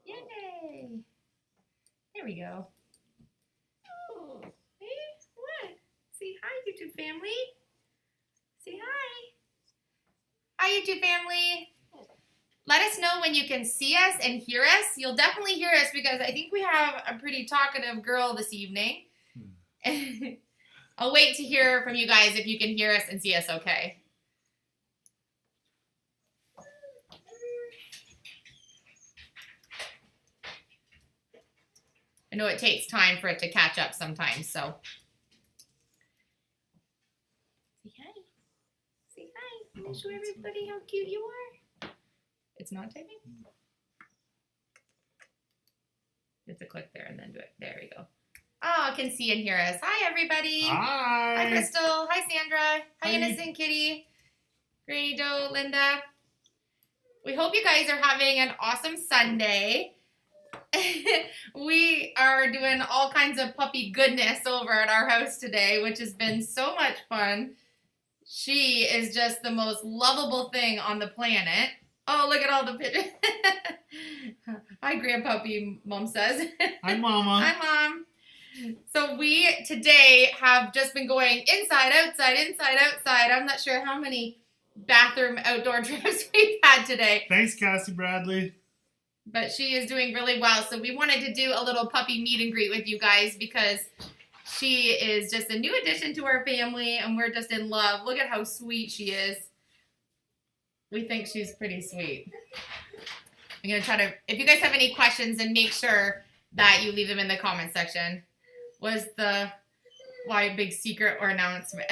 Yay! There we go. Hey, what? Say hi, YouTube family. Say hi. Hi, YouTube family. Let us know when you can see us and hear us. You'll definitely hear us because I think we have a pretty talkative girl this evening. I'll wait to hear from you guys if you can hear us and see us okay. I know it takes time for it to catch up sometimes, so. Say hi. Say hi. I'm going to show everybody how cute you are. It's not typing? You have to click there and then do it. There we go. Oh, can see and hear us. Hi, everybody. Hi. Hi, Crystal. Hi, Sandra. Hi, Innocent Kitty. Granny Doe, Linda. We hope you guys are having an awesome Sunday. We are doing all kinds of puppy goodness over at our house today, which has been so much fun. She is just the most lovable thing on the planet. Oh, look at all the pictures. Hi, Grandpuppy, Mom says. Hi, Mama. Hi, Mom. So we today have just been going inside, outside, inside, outside. I'm not sure how many bathroom outdoor trips we've had today. Thanks, Cassie Bradley. But she is doing really well. So we wanted to do a little puppy meet and greet with you guys because she is just a new addition to our family and we're just in love. Look at how sweet she is. We think she's pretty sweet. I'm going to try to, if you guys have any questions, then make sure that you leave them in the comment section. Was the why big secret or announcement?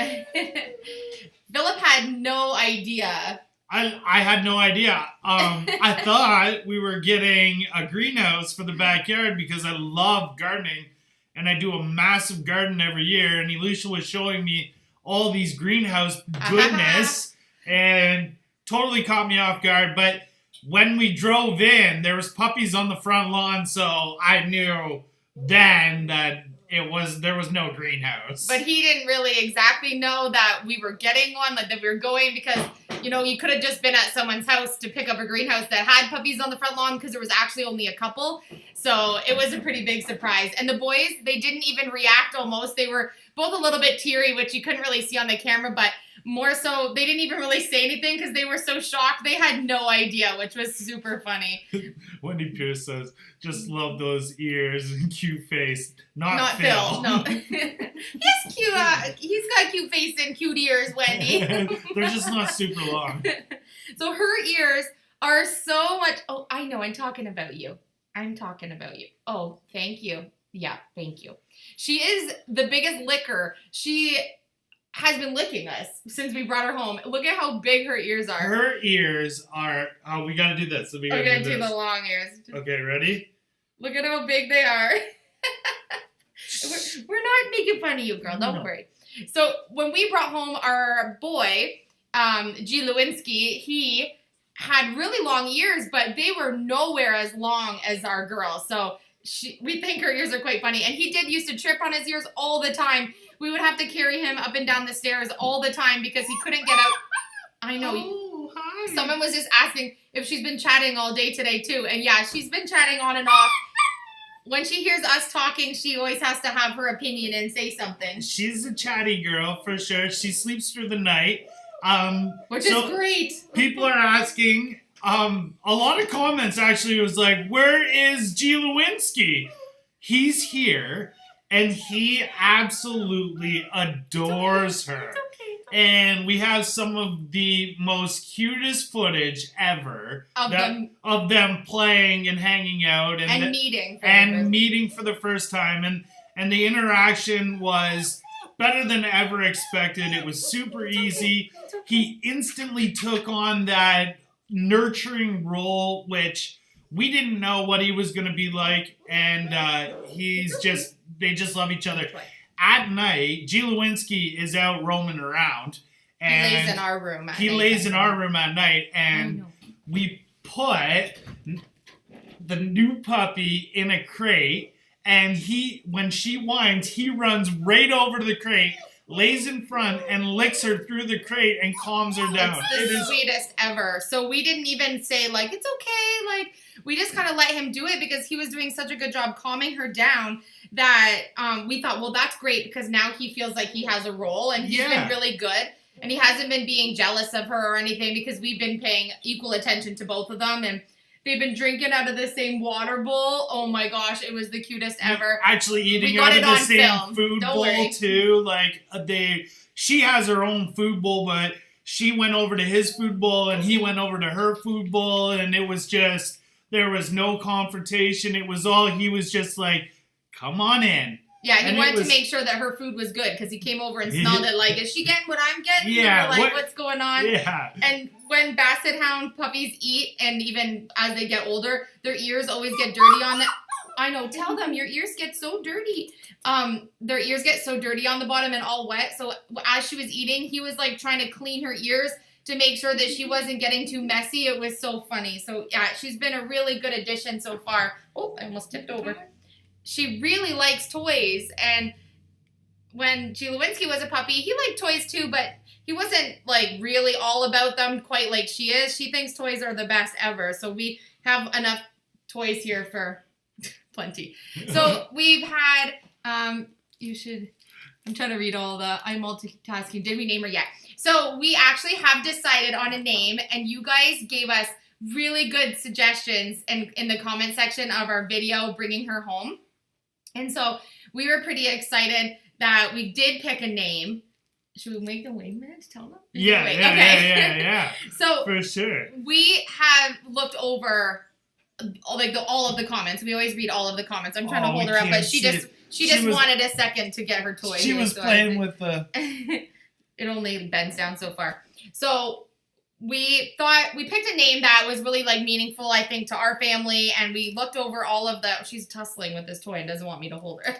Philip had no idea. I had no idea. I thought we were getting a greenhouse for the backyard because I love gardening and I do a massive garden every year. And Elisha was showing me all these greenhouse goodness and totally caught me off guard. But when we drove in, there was puppies on the front lawn, so I knew then that there was no greenhouse. But he didn't really exactly know that we were getting one, like that we were going because, you know, you could have just been at someone's house to pick up a greenhouse that had puppies on the front lawn because there was actually only a couple. So it was a pretty big surprise. And the boys, they didn't even react almost. They were both a little bit teary, which you couldn't really see on the camera, but more so, they didn't even really say anything because they were so shocked. They had no idea, which was super funny. Wendy Pierce says, just love those ears and cute face. Not Phil. No. He's cute. He's got cute face and cute ears, Wendy. They're just not super long. So her ears are so much. Oh, I know. I'm talking about you. Oh, thank you. Yeah, thank you. She is the biggest licker. She has been licking us since we brought her home. Look at how big her ears are. Her ears are, we gotta do this. So we're gonna do the long ears. Okay, ready? Look at how big they are. We're not making fun of you, girl. Don't worry. So when we brought home our boy, G. Lewinsky, he had really long ears, but they were nowhere as long as our girl. So we think her ears are quite funny. And he did used to trip on his ears all the time. We would have to carry him up and down the stairs all the time because he couldn't get out. I know. Oh, hi. Someone was just asking if she's been chatting all day today too. And yeah, she's been chatting on and off. When she hears us talking, she always has to have her opinion and say something. She's a chatty girl for sure. She sleeps through the night. Which is great. People are asking, a lot of comments actually was like, where is G. Lewinsky? He's here. And he absolutely adores her. It's okay. And we have some of the most cutest footage ever of them playing and hanging out and meeting for the first time. And the interaction was better than ever expected. It was super easy. Okay. He instantly took on that nurturing role, which we didn't know what he was going to be like. And they just love each other. At night, G. Lewinsky is out roaming around. And he lays in our room at night. And we put the new puppy in a crate. And when she whines, he runs right over to the crate, lays in front and licks her through the crate and calms her down. It's the sweetest ever. So we didn't even say, like, it's okay. Like, we just kind of let him do it because he was doing such a good job calming her down that we thought, well, that's great because now he feels like he has a role and he's been really good. And he hasn't been being jealous of her or anything because we've been paying equal attention to both of them. And they've been drinking out of the same water bowl. Oh my gosh, it was the cutest ever. Actually eating out of the same food bowl too. Like she has her own food bowl, but she went over to his food bowl and he went over to her food bowl, and it was just, there was no confrontation. It was all, he was just like, come on in. Yeah, he wanted to make sure that her food was good because he came over and smelled it like, is she getting what I'm getting? Yeah. Or like, what's going on? Yeah. And when Basset Hound puppies eat, and even as they get older, their ears always get dirty on the... I know, tell them, your ears get so dirty. Their ears get so dirty on the bottom and all wet. So as she was eating, he was like trying to clean her ears to make sure that she wasn't getting too messy. It was so funny. So yeah, she's been a really good addition so far. Oh, I almost tipped over. She really likes toys, and when G. Lewinsky was a puppy, he liked toys too, but he wasn't like really all about them quite like she is. She thinks toys are the best ever, so we have enough toys here for plenty. So we've had, I'm trying to read all the, I'm multitasking. Did we name her yet? So we actually have decided on a name, and you guys gave us really good suggestions in the comment section of our video, Bringing Her Home. And so we were pretty excited that we did pick a name. Should we make the wingman to tell them? Yeah. So for sure. We have looked over all of the comments. We always read all of the comments. I'm trying to hold her up, but she just wanted a second to get her toy. She was playing with the... It only bends down so far. So we thought, we picked a name that was really like meaningful, I think, to our family, and we looked over all of the, she's tussling with this toy and doesn't want me to hold her.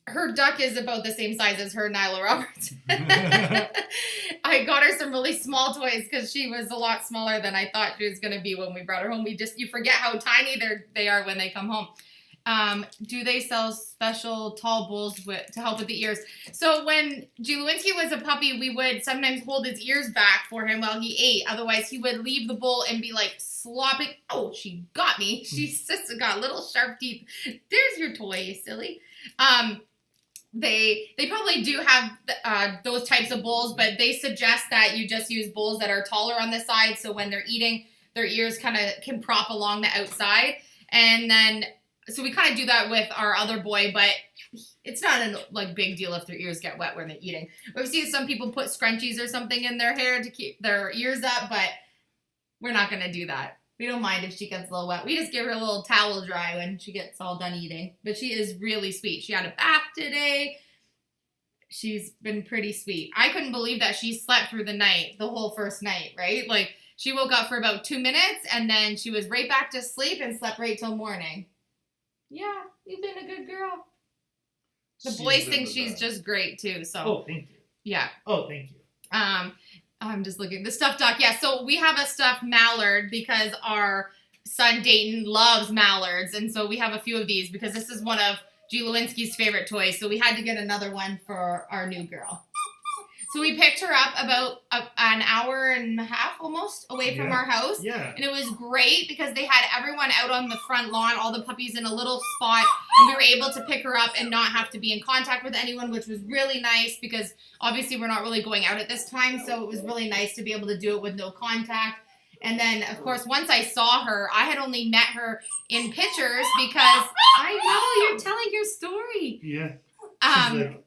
Her duck is about the same size as her Nyla Roberts. I got her some really small toys because she was a lot smaller than I thought she was going to be when we brought her home. You forget how tiny they are when they come home. Do they sell special tall bowls to help with the ears? So when G. Lewinsky was a puppy, we would sometimes hold his ears back for him while he ate. Otherwise, he would leave the bowl and be like slopping. Oh, she got me. She's just got little sharp teeth. There's your toy, you silly. They probably do have those types of bowls, but they suggest that you just use bowls that are taller on the side, so when they're eating, their ears kind of can prop along the outside. And then, so we kind of do that with our other boy, but it's not a like big deal if their ears get wet when they're eating. We've seen some people put scrunchies or something in their hair to keep their ears up, but we're not going to do that. We don't mind if she gets a little wet. We just give her a little towel dry when she gets all done eating. But she is really sweet. She had a bath today. She's been pretty sweet. I couldn't believe that she slept through the night, the whole first night, right? Like, she woke up for about 2 minutes, and then she was right back to sleep and slept right till morning. Yeah, you've been a good girl. The boys think she's just great, too. So. Oh, thank you. Yeah. Oh, thank you. I'm just looking. The stuffed duck. Yeah, so we have a stuffed mallard because our son Dayton loves mallards. And so we have a few of these because this is one of G. Lewinsky's favorite toys. So we had to get another one for our new girl. So we picked her up about an hour and a half almost away from our house. Yeah. And it was great because they had everyone out on the front lawn, all the puppies in a little spot. And we were able to pick her up and not have to be in contact with anyone, which was really nice because obviously we're not really going out at this time. So it was really nice to be able to do it with no contact. And then, of course, once I saw her, I had only met her in pictures because I know you're telling your story. Yeah. I love it.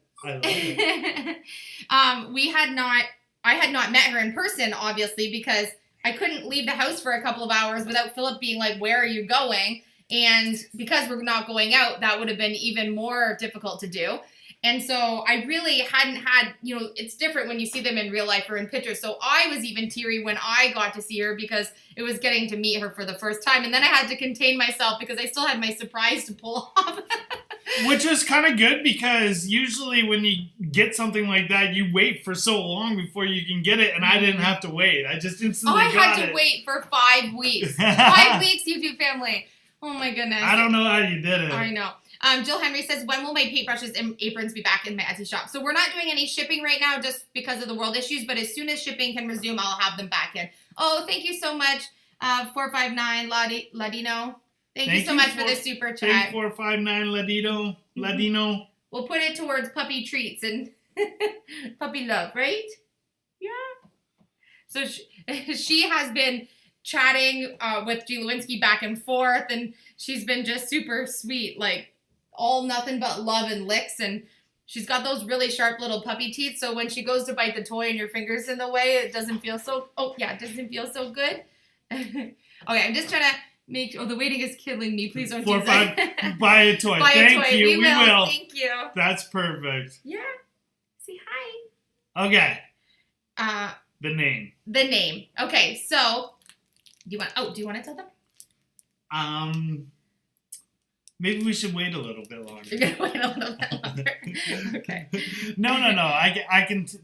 I had not met her in person, obviously, because I couldn't leave the house for a couple of hours without Philip being like, where are you going? And because we're not going out, that would have been even more difficult to do. And so I really hadn't had, it's different when you see them in real life or in pictures. So I was even teary when I got to see her because it was getting to meet her for the first time. And then I had to contain myself because I still had my surprise to pull off. Which was kind of good because usually when you get something like that, you wait for so long before you can get it. And I didn't have to wait. I just instantly got it. I had to wait for 5 weeks. 5 weeks, YouTube family. Oh my goodness. I don't know how you did it. I know. Jill Henry says, when will my paintbrushes and aprons be back in my Etsy shop? So we're not doing any shipping right now just because of the world issues, but as soon as shipping can resume, I'll have them back in. Oh, thank you so much, 459 Ladino. Thank you so much for the super chat. 459 Ladino. We'll put it towards puppy treats and puppy love, right? Yeah. So she has been chatting with G. Lewinsky back and forth, and she's been just super sweet, like all nothing but love and licks, and she's got those really sharp little puppy teeth, so when she goes to bite the toy and your finger's in the way, it doesn't feel so, it doesn't feel so good. Okay, I'm just trying to make, the waiting is killing me, please don't do that. Buy a toy. Thank you, we will. Thank you. That's perfect. Yeah, say hi. Okay. The name. The name. Okay, so do you want to tell them? Maybe we should wait a little bit longer. You're gonna wait a little bit longer. Okay. No.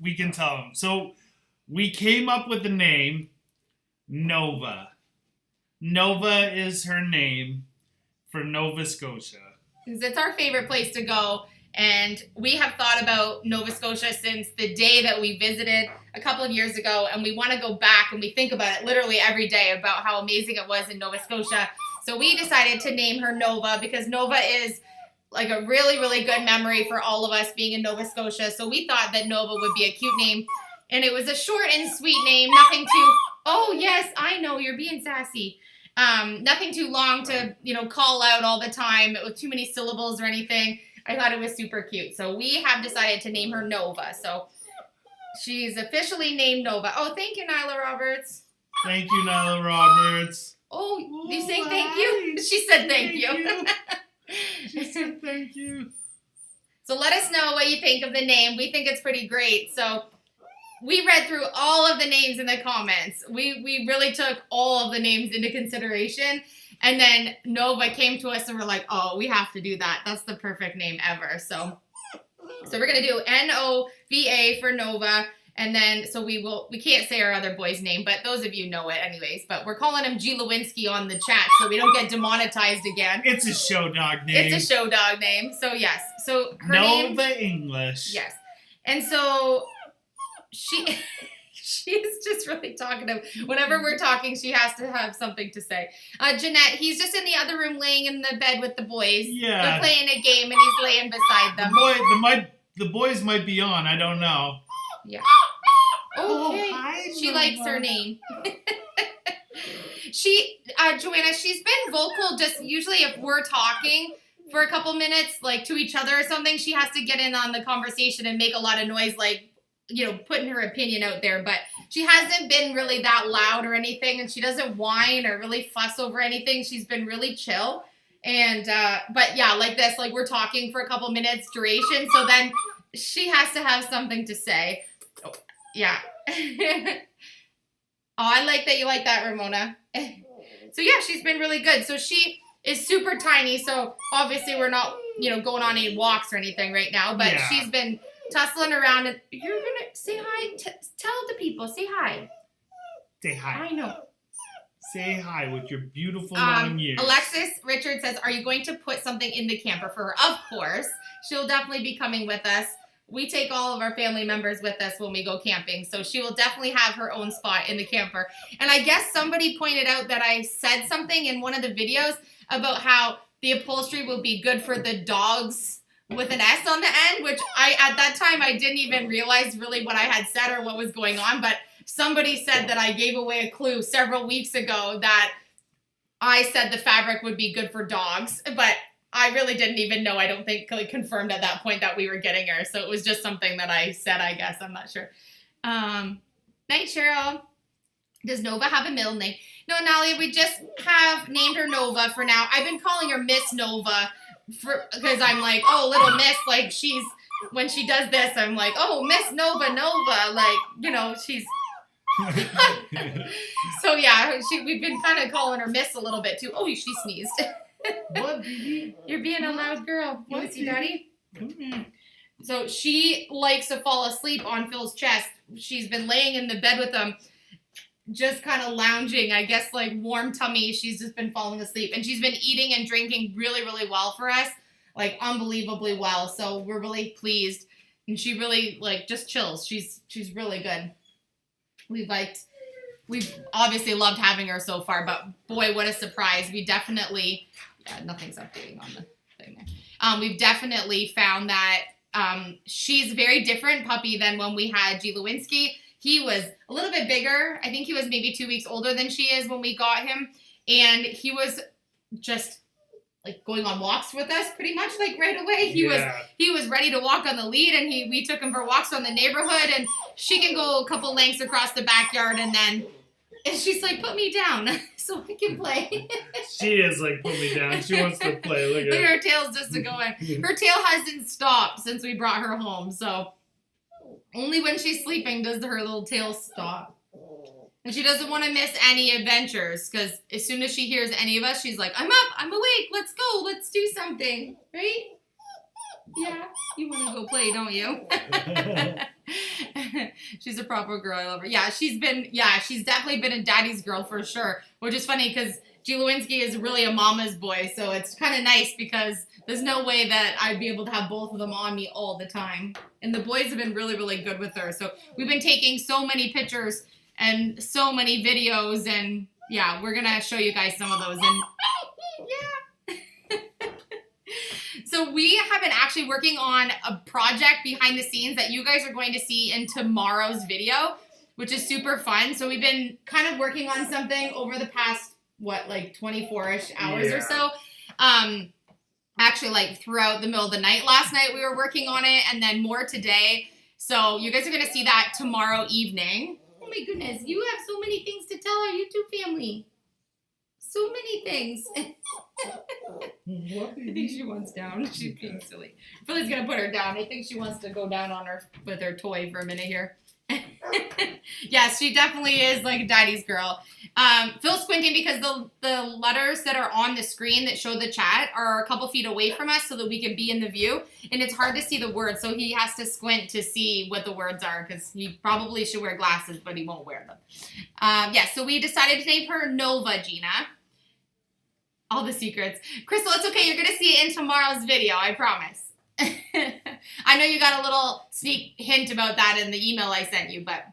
We can tell them. So we came up with the name Nova. Nova is her name for Nova Scotia. It's our favorite place to go. And we have thought about Nova Scotia since the day that we visited a couple of years ago. And we want to go back, and we think about it literally every day about how amazing it was in Nova Scotia. So we decided to name her Nova because Nova is like a really, really good memory for all of us being in Nova Scotia. So we thought that Nova would be a cute name. And it was a short and sweet name. Nothing too, oh yes, I know, you're being sassy. Nothing too long to, call out all the time with too many syllables or anything. I thought it was super cute. So we have decided to name her Nova. So she's officially named Nova. Oh, thank you, Nyla Roberts. Thank you, Nyla Roberts. Oh, you saying thank you? She said thank you. She said thank you. So let us know what you think of the name. We think it's pretty great. So we read through all of the names in the comments. We really took all of the names into consideration. And then Nova came to us and we're like, oh, we have to do that. That's the perfect name ever. So we're going to do Nova for Nova. And then, so we can't say our other boy's name, but those of you know it anyways. But we're calling him G. Lewinsky on the chat so we don't get demonetized again. It's a show dog name. It's a show dog name. So yes. So her Nova name, English. Yes. And so she's just really talkative. Whenever we're talking, she has to have something to say. Jeanette, he's just in the other room laying in the bed with the boys. Yeah. They're playing a game and he's laying beside them. The boys might be on. I don't know. Yeah. Okay. Hi, she likes her name. Joanna, she's been vocal just usually if we're talking for a couple minutes, like to each other or something, she has to get in on the conversation and make a lot of noise, like, putting her opinion out there, but she hasn't been really that loud or anything, and she doesn't whine or really fuss over anything. She's been really chill. And, but yeah, like this, like we're talking for a couple minutes duration, so then she has to have something to say. Oh, yeah. Oh, I like that you like that, Ramona. So yeah, she's been really good. So she is super tiny, so obviously we're not, going on any walks or anything right now, but yeah. She's been tussling around, and you're gonna say hi. Tell the people, say hi. Say hi. I know. Say hi with your beautiful long ears. Alexis Richard says, are you going to put something in the camper for her? Of course. She'll definitely be coming with us. We take all of our family members with us when we go camping, so she will definitely have her own spot in the camper. And I guess somebody pointed out that I said something in one of the videos about how the upholstery will be good for the dogs with an S on the end, which at that time I didn't even realize really what I had said or what was going on, but somebody said that I gave away a clue several weeks ago that I said the fabric would be good for dogs, but I really didn't even know. I don't think confirmed at that point that we were getting her. So it was just something that I said, I guess. I'm not sure. Night, Cheryl. Does Nova have a middle name? No, Nalia, we just have named her Nova for now. I've been calling her Miss Nova because I'm like, oh, little Miss, like when she does this, I'm like, oh, Miss Nova, like, she's. So yeah, we've been kind of calling her Miss a little bit too. Oh, she sneezed. What, baby? You're being a loud girl. You want to see Daddy? Come here. So she likes to fall asleep on Phil's chest. She's been laying in the bed with him, just kind of lounging, I guess, like warm tummy. She's just been falling asleep. And she's been eating and drinking really, really well for us. like unbelievably well. So we're really pleased. And she really like just chills. She's really good. We've obviously loved having her so far, but boy, what a surprise. We definitely, nothing's updating on the thing there. We've definitely found that she's a very different puppy than when we had G. Lewinsky. He was a little bit bigger. I think he was maybe 2 weeks older than she is when we got him. And he was just like going on walks with us pretty much like right away. He was ready to walk on the lead, and we took him for walks around the neighborhood, and she can go a couple lengths across the backyard, and then she's like, put me down so I can play. She is like, put me down. She wants to play. Look at her tail's just going. Her tail hasn't stopped since we brought her home, so only when she's sleeping does her little tail stop. And she doesn't want to miss any adventures, because as soon as she hears any of us, she's like, I'm up, I'm awake, let's go, let's do something, right? Yeah, you want to go play, don't you? She's a proper girl, I love her. Yeah, she's definitely been a daddy's girl for sure, which is funny because G. Lewinsky is really a mama's boy, so it's kind of nice because there's no way that I'd be able to have both of them on me all the time. And the boys have been really, really good with her. So we've been taking so many pictures and so many videos, and yeah, we're gonna show you guys some of those. And yeah. So we have been actually working on a project behind the scenes that you guys are going to see in tomorrow's video, which is super fun. So we've been kind of working on something over the past, like 24-ish hours or so. Actually, like throughout the middle of the night last night, we were working on it, and then more today. So you guys are going to see that tomorrow evening. Oh my goodness, you have so many things to tell our YouTube family. So many things. I think she wants down. She's being silly. Philly's going to put her down. I think she wants to go down on her with her toy for a minute here. Yes, she definitely is like daddy's girl. Phil's squinting because the letters that are on the screen that show the chat are a couple feet away from us so that we can be in the view, and it's hard to see the words, so he has to squint to see what the words are because he probably should wear glasses, but he won't wear them. So we decided to name her Nova Gina. All the secrets. Crystal, it's okay. You're going to see it in tomorrow's video, I promise. I know you got a little sneak hint about that in the email I sent you, but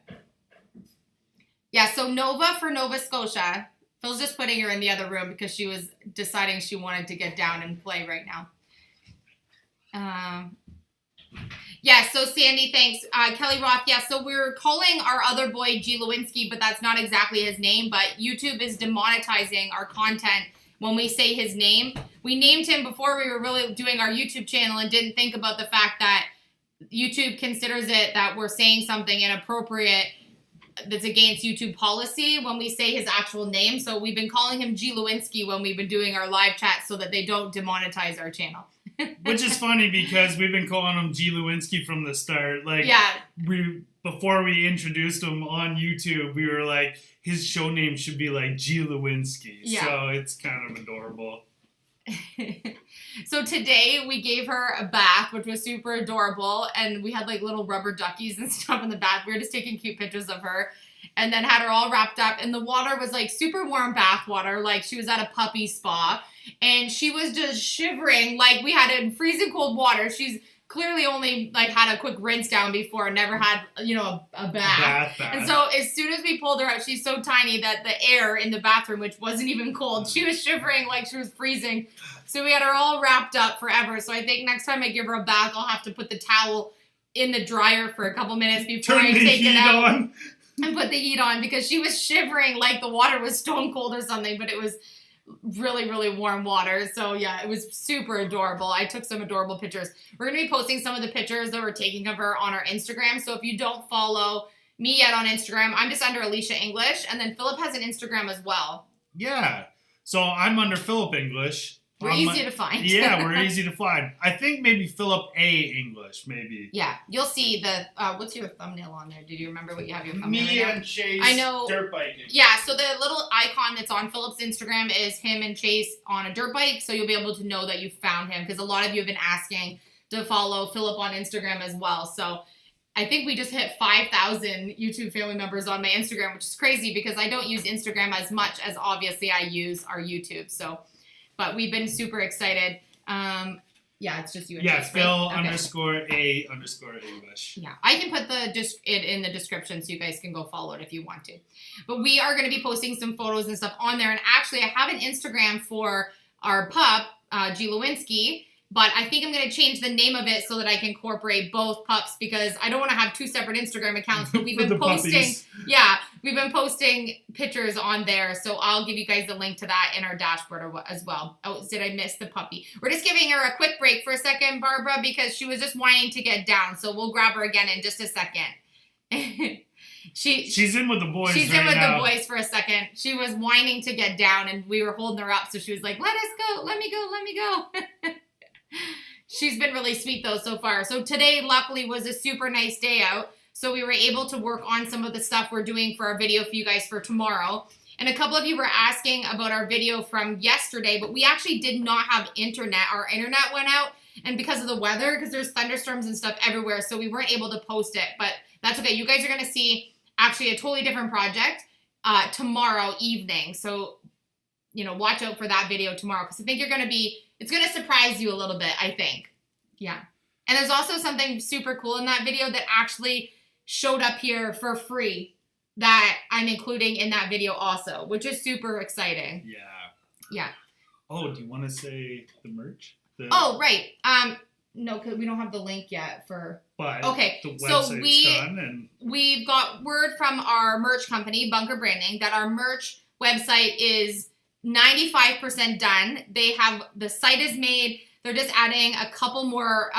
yeah, so Nova for Nova Scotia. Phil's just putting her in the other room because she was deciding she wanted to get down and play right now. Yeah, so Sandy, thanks. Kelly Roth, yeah, so we're calling our other boy G. Lewinsky, but that's not exactly his name, but YouTube is demonetizing our content when we say his name. We named him before we were really doing our YouTube channel and didn't think about the fact that YouTube considers it that we're saying something inappropriate that's against YouTube policy when we say his actual name. So we've been calling him G. Lewinsky when we've been doing our live chat so that they don't demonetize our channel. Which is funny because we've been calling him G. Lewinsky from the start. Like, before we introduced him on YouTube, we were like, his show name should be like G. Lewinsky. Yeah. So it's kind of adorable. So today we gave her a bath, which was super adorable, and we had like little rubber duckies and stuff in the bath. We were just taking cute pictures of her, and then had her all wrapped up, and the water was like super warm bath water, like she was at a puppy spa, and she was just shivering like we had it in freezing cold water. She's clearly only like had a quick rinse down before and never had, a bath. And so as soon as we pulled her out, she's so tiny that the air in the bathroom, which wasn't even cold, she was shivering like she was freezing. So we had her all wrapped up forever. So I think next time I give her a bath, I'll have to put the towel in the dryer for a couple minutes before I take it out and put the heat on, because she was shivering like the water was stone cold or something, but it was really, really warm water. So yeah, it was super adorable. I took some adorable pictures. We're going to be posting some of the pictures that we're taking of her on our Instagram. So if you don't follow me yet on Instagram, I'm just under Alicia English. And then Philip has an Instagram as well. Yeah. So I'm under Philip English. We're easy to find. Yeah, we're easy to find. I think maybe Philip A. English, maybe. Yeah, you'll see the, what's your thumbnail on there? Did you remember what you have your thumbnail Me and Chase dirt biking. Yeah, so the little icon that's on Philip's Instagram is him and Chase on a dirt bike, so you'll be able to know that you found him, because a lot of you have been asking to follow Philip on Instagram as well. So I think we just hit 5,000 YouTube family members on my Instagram, which is crazy because I don't use Instagram as much as obviously I use our YouTube, so... But we've been super excited. Yeah, it's just you and Yeah, Chase, Phil right? Okay. _A_A Bush. Yeah, I can put it in the description so you guys can go follow it if you want to. But we are going to be posting some photos and stuff on there. And actually, I have an Instagram for our pup, G. Lewinsky. But I think I'm going to change the name of it so that I can incorporate both pups because I don't want to have two separate Instagram accounts. But we've been posting, we've been posting pictures on there. So I'll give you guys the link to that in our dashboard as well. Oh, did I miss the puppy? We're just giving her a quick break for a second, Barbara, because she was just wanting to get down. So we'll grab her again in just a second. She's in with the boys. She's in with the boys for a second. She was whining to get down, and we were holding her up. So she was like, "Let us go. Let me go. Let me go." She's been really sweet though so far. So today, luckily, was a super nice day out. So we were able to work on some of the stuff we're doing for our video for you guys for tomorrow. And a couple of you were asking about our video from yesterday, but we actually did not have internet. Our internet went out, and because of the weather, because there's thunderstorms and stuff everywhere, so we weren't able to post it. But that's okay. You guys are going to see actually a totally different project tomorrow evening. So, watch out for that video tomorrow because I think it's going to surprise you a little bit, I think. Yeah. And there's also something super cool in that video that actually showed up here for free that I'm including in that video also, which is super exciting. Yeah. Yeah. Oh, do you want to say the merch? Oh, right. No, because we don't have the link yet for... But okay, the website's done and... We've got word from our merch company, Bunker Branding, that our merch website is 95% done. The site is made. They're just adding a couple more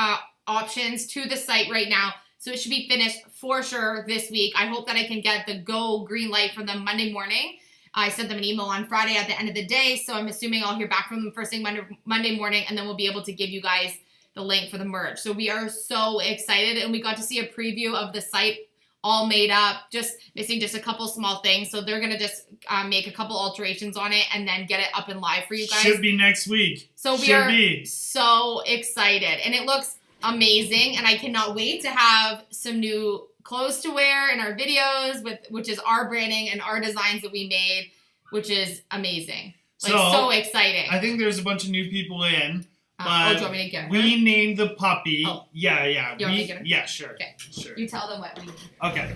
options to the site right now. So it should be finished for sure this week. I hope that I can get the go green light from them Monday morning. I sent them an email on Friday at the end of the day. So I'm assuming I'll hear back from them first thing Monday morning. And then we'll be able to give you guys the link for the merch. So we are so excited. And we got to see a preview of the site all made up, just missing just a couple small things. So they're going to just make a couple alterations on it and then get it up and live for you guys. Should be next week. So we are so excited. And it looks amazing. And I cannot wait to have some new clothes to wear in our videos, which is our branding and our designs that we made, which is amazing. So exciting. I think there's a bunch of new people in. Do you want me to get her? We named the puppy. Oh. Yeah. You want me to get her? Yeah, sure. Okay. Sure. You tell them what we need. Okay.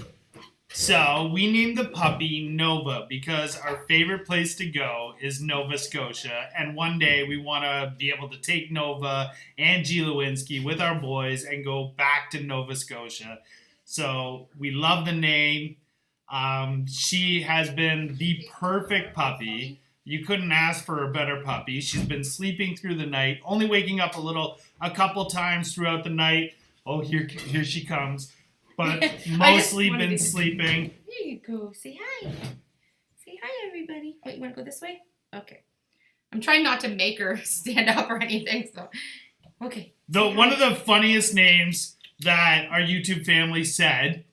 So we named the puppy Nova because our favorite place to go is Nova Scotia. And one day we want to be able to take Nova and G. Lewinsky with our boys and go back to Nova Scotia. So we love the name. She has been the perfect puppy. You couldn't ask for a better puppy. She's been sleeping through the night, only waking up a couple times throughout the night. Oh, here she comes. But mostly been sleeping. There you go. Say hi. Say hi, everybody. Oh, you want to go this way? Okay. I'm trying not to make her stand up or anything, so. Okay. One of the funniest names that our YouTube family said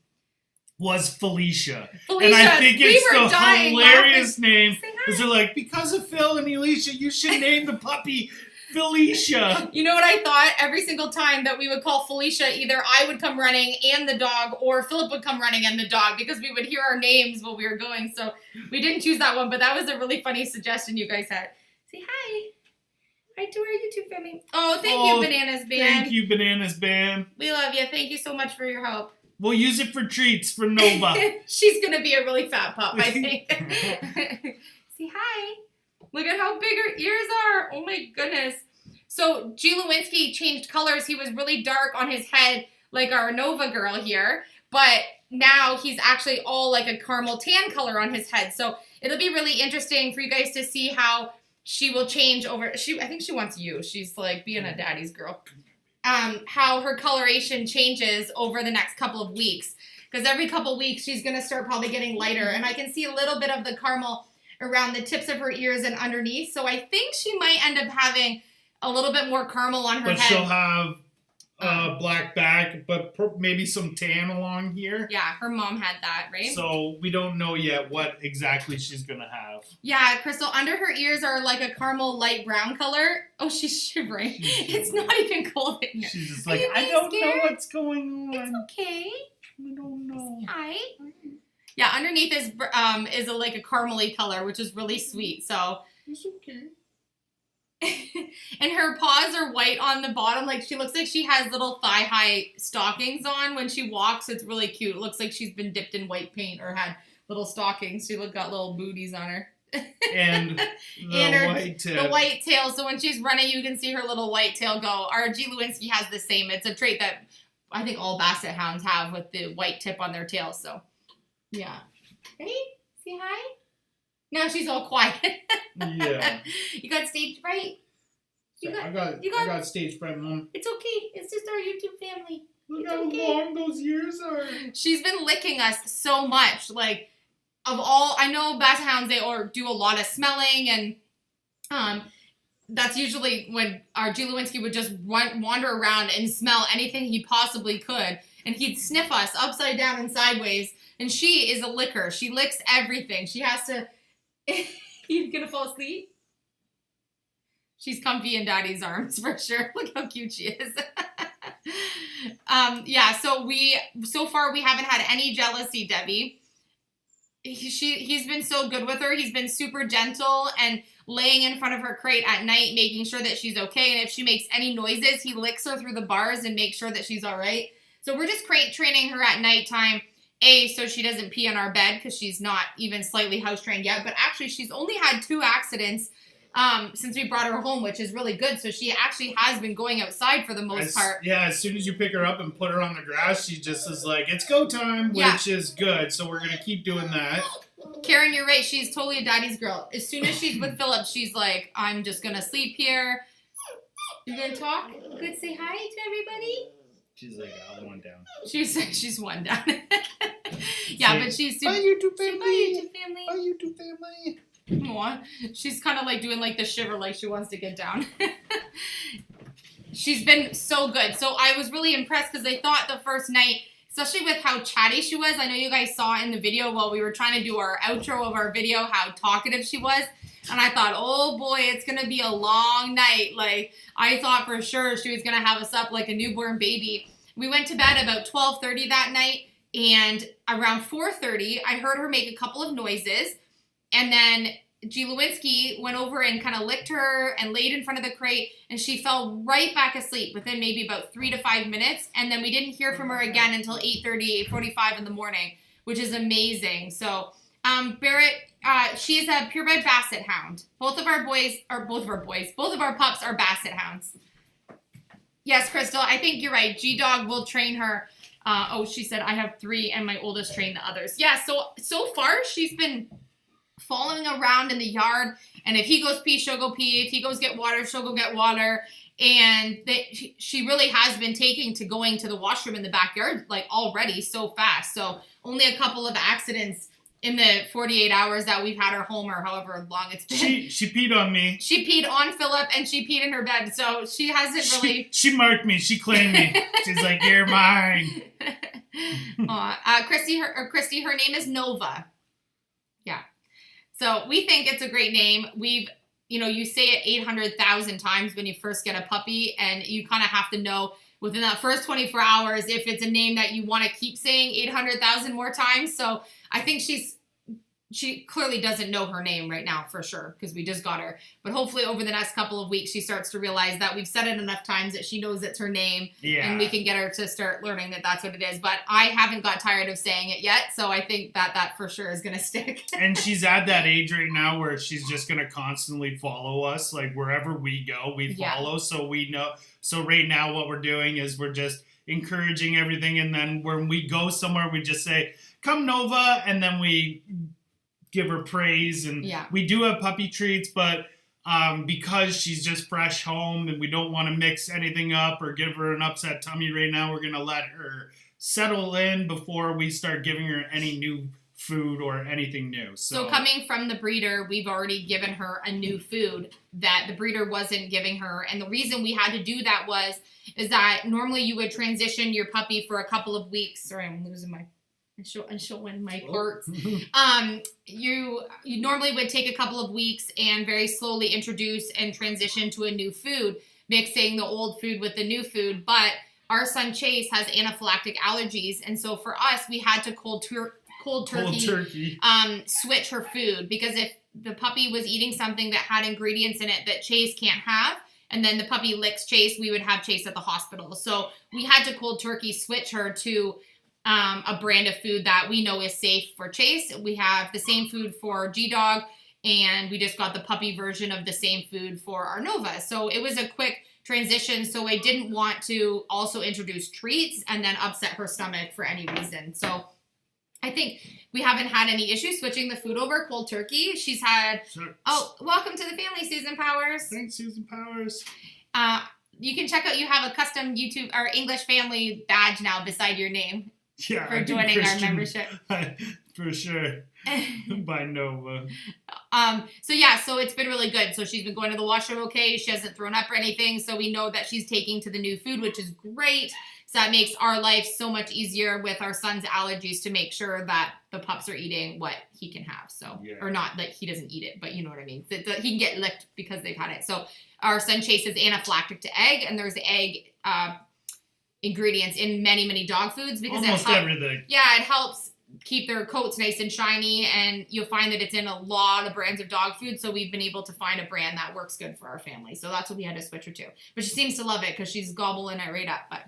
was Felicia. And I think it's the hilarious name. Because they're like, because of Phil and Alicia, you should name the puppy Felicia. You know what I thought? Every single time that we would call Felicia, either I would come running and the dog, or Philip would come running and the dog, because we would hear our names while we were going. So we didn't choose that one, but that was a really funny suggestion you guys had. Say hi. Hi to our YouTube family. Oh, thank you, Bananas Band. Thank you, Bananas Band. We love you. Thank you so much for your help. We'll use it for treats for Nova. She's going to be a really fat pup, I think. Say hi. Look at how big her ears are. Oh my goodness. So G. Lewinsky changed colors. He was really dark on his head like our Nova girl here. But now he's actually all like a caramel tan color on his head. So it'll be really interesting for you guys to see how she will change over. I think she wants you. She's like being a daddy's girl. How her coloration changes over the next couple of weeks. Because every couple of weeks, she's going to start probably getting lighter. And I can see a little bit of the caramel around the tips of her ears and underneath. So I think she might end up having a little bit more caramel on her head. But she'll have black back, but maybe some tan along here. Yeah, her mom had that, right? So we don't know yet what exactly she's going to have. Yeah, Crystal, under her ears are like a caramel light brown color. Oh, she's shivering. It's not even cold in here. She's just like, I don't know what's going on. It's okay. I don't know. Hi. Yeah, underneath is like a caramely color, which is really sweet. So it's okay. And her paws are white on the bottom. Like, she looks like she has little thigh-high stockings on when she walks. It's really cute. It looks like she's been dipped in white paint or had little stockings. She got little booties on her. And white tail. The white tail. So when she's running, you can see her little white tail go. Our G. Lewinsky has the same. It's a trait that I think all Basset Hounds have with the white tip on their tail. So, yeah. Ready? Say hi. Now she's all quiet. Yeah. You got stage fright? I got stage fright, Mom. It's okay. It's just our YouTube family. Look how long those years are. She's been licking us so much. Like, of all, I know Basset Hounds, they do a lot of smelling, and that's usually when our G. Lewinsky would just wander around and smell anything he possibly could, and he'd sniff us upside down and sideways. And she is a licker. She licks everything. She has to. You gonna fall asleep? She's comfy in Daddy's arms for sure. Look how cute she is. Yeah. So far we haven't had any jealousy, Debbie. He's been so good with her. He's been super gentle and laying in front of her crate at night, making sure that she's okay. And if she makes any noises, he licks her through the bars and makes sure that she's all right. So we're just crate training her at nighttime. So she doesn't pee on our bed because she's not even slightly house trained yet. But actually, she's only had 2 accidents since we brought her home, which is really good. So she actually has been going outside for the most part. Yeah, as soon as you pick her up and put her on the grass, she just is like, it's go time, which is good. So we're going to keep doing that. Karen, you're right. She's totally a daddy's girl. As soon as she's with Philip, she's like, I'm just going to sleep here. You going to talk? Good, say hi to everybody. She's like, one down. She's one down. Yeah, but she's super. Bye, YouTube family. Bye, YouTube family. Bye, YouTube family. Aww. She's kind of like doing like the shiver, like she wants to get down. She's been so good. So I was really impressed because I thought the first night, especially with how chatty she was, I know you guys saw in the video while we were trying to do our outro of our video how talkative she was. And I thought, oh boy, it's going to be a long night. Like, I thought for sure she was going to have us up like a newborn baby. We went to bed about 12:30 that night. And around 4:30, I heard her make a couple of noises. And then G. Lewinsky went over and kind of licked her and laid in front of the crate. And she fell right back asleep within maybe about 3 to 5 minutes. And then we didn't hear from her again until 8:30, 8:45 in the morning, which is amazing. So Barrett, she's a purebred Basset Hound. Both of our pups are Basset Hounds. Yes, Crystal, I think you're right. G-Dog will train her. She said, I have 3 and my oldest trained the others. Yeah, so far she's been following around in the yard, and if he goes pee, she'll go pee. If he goes get water, she'll go get water. And she really has been taking to going to the washroom in the backyard like already so fast. So only a couple of accidents in the 48 hours that we've had her home, or however long it's been. She peed on me. She peed on Philip, and she peed in her bed. So she hasn't really. She marked me. She claimed me. She's like, you're mine. Christy, her name is Nova. Yeah. So we think it's a great name. You say it 800,000 times when you first get a puppy, and you kind of have to know within that first 24 hours if it's a name that you want to keep saying 800,000 more times. So I think she clearly doesn't know her name right now for sure, because we just got her. But hopefully over the next couple of weeks, she starts to realize that we've said it enough times that she knows it's her name. Yeah. And we can get her to start learning that that's what it is. But I haven't got tired of saying it yet. So I think that for sure is going to stick. And she's at that age right now where she's just going to constantly follow us. Like wherever we go, we follow. Yeah. So we know. So right now what we're doing is we're just encouraging everything. And then when we go somewhere, we just say, come Nova. And then we give her praise, and we do have puppy treats, but because she's just fresh home and we don't want to mix anything up or give her an upset tummy right now, we're going to let her settle in before we start giving her any new food or anything new. So coming from the breeder, we've already given her a new food that the breeder wasn't giving her. And the reason we had to do that is that normally you would transition your puppy for a couple of weeks. Sorry, I'm losing my and showing my parts. You normally would take a couple of weeks and very slowly introduce and transition to a new food, mixing the old food with the new food. But our son Chase has anaphylactic allergies, and so for us, we had to cold turkey switch her food, because if the puppy was eating something that had ingredients in it that Chase can't have, and then the puppy licks Chase, we would have Chase at the hospital. So we had to cold turkey switch her to a brand of food that we know is safe for Chase. We have the same food for G-Dog, and we just got the puppy version of the same food for our Nova. So it was a quick transition, so I didn't want to also introduce treats and then upset her stomach for any reason. So I think we haven't had any issues switching the food over cold turkey. She's had, welcome to the family, Susan Powers. Thanks, Susan Powers. You can check out, you have a custom YouTube or English family badge now beside your name. Yeah, for joining our membership. For sure. By Nova. So it's been really good. So she's been going to the washroom okay. She hasn't thrown up or anything. So we know that she's taking to the new food, which is great. So that makes our life so much easier with our son's allergies to make sure that the pups are eating what he can have. So, or not, like he doesn't eat it, but you know what I mean. He can get licked because they've had it. So our son Chase is anaphylactic to egg, and there's egg ingredients in many, many dog foods because almost everything. Yeah, it helps keep their coats nice and shiny, and you'll find that it's in a lot of brands of dog food. So we've been able to find a brand that works good for our family. So that's what we had to switch her to. But she seems to love it because she's gobbling it right up. But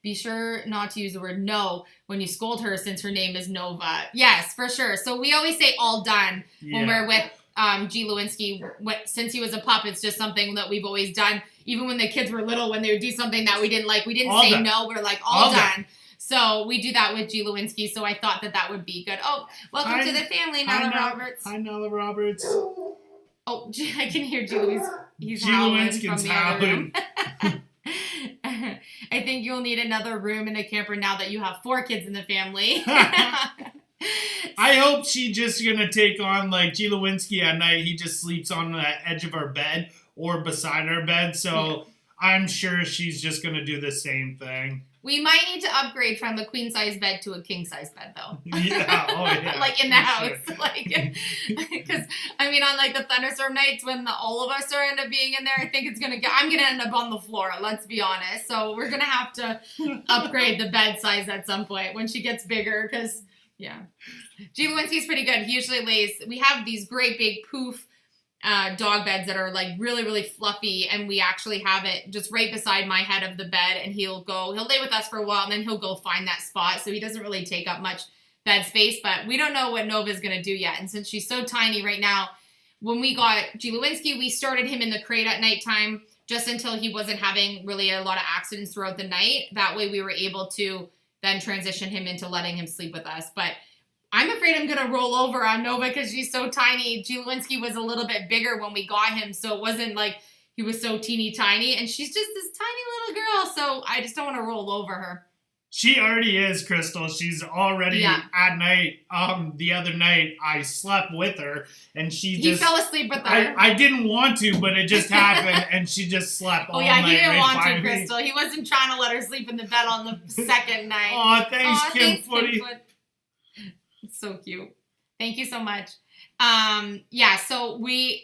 be sure not to use the word no when you scold her, since her name is Nova. Yes, for sure. So we always say all done when we're with G. Lewinsky. Since he was a pup, it's just something that we've always done. Even when the kids were little, when they would do something that we didn't like, we didn't say no. We're like, all done. So we do that with G. Lewinsky. So I thought that would be good. Oh, welcome to the family, Nella Roberts. Hi, Nella Roberts. Oh, I can hear G. Lewinsky. He's G. Lewinsky's howling. I think you'll need another room in the camper now that you have 4 kids in the family. I hope she's just going to take on, like, G. Lewinsky at night. He just sleeps on the edge of our bed or beside our bed. So I'm sure she's just going to do the same thing. We might need to upgrade from a queen-size bed to a king-size bed, though. Yeah, oh yeah. Like in the house. Sure. Like, because, I mean, on like the thunderstorm nights when all of us are end up being in there, I think I'm going to end up on the floor, let's be honest. So we're going to have to upgrade the bed size at some point when she gets bigger, because, yeah. G. Lewinsky's pretty good. He usually we have these great big poof dog beds that are like really, really fluffy, and we actually have it just right beside my head of the bed, and he'll lay with us for a while, and then he'll go find that spot. So he doesn't really take up much bed space, but we don't know what Nova's going to do yet. And since she's so tiny right now, when we got G. Lewinsky, we started him in the crate at nighttime just until he wasn't having really a lot of accidents throughout the night. That way we were able to then transition him into letting him sleep with us. But I'm afraid I'm going to roll over on Nova because she's so tiny. G. Lewinsky was a little bit bigger when we got him, so it wasn't like he was so teeny tiny, and she's just this tiny little girl, so I just don't want to roll over her. She already is, Crystal. She's already at night. The other night, I slept with her, and he fell asleep with her. I didn't want to, but it just happened, and she just slept all night. He didn't want to, me. Crystal. He wasn't trying to let her sleep in the bed on the second night. Oh, thanks, Kim Footy. It's so cute. Thank you so much.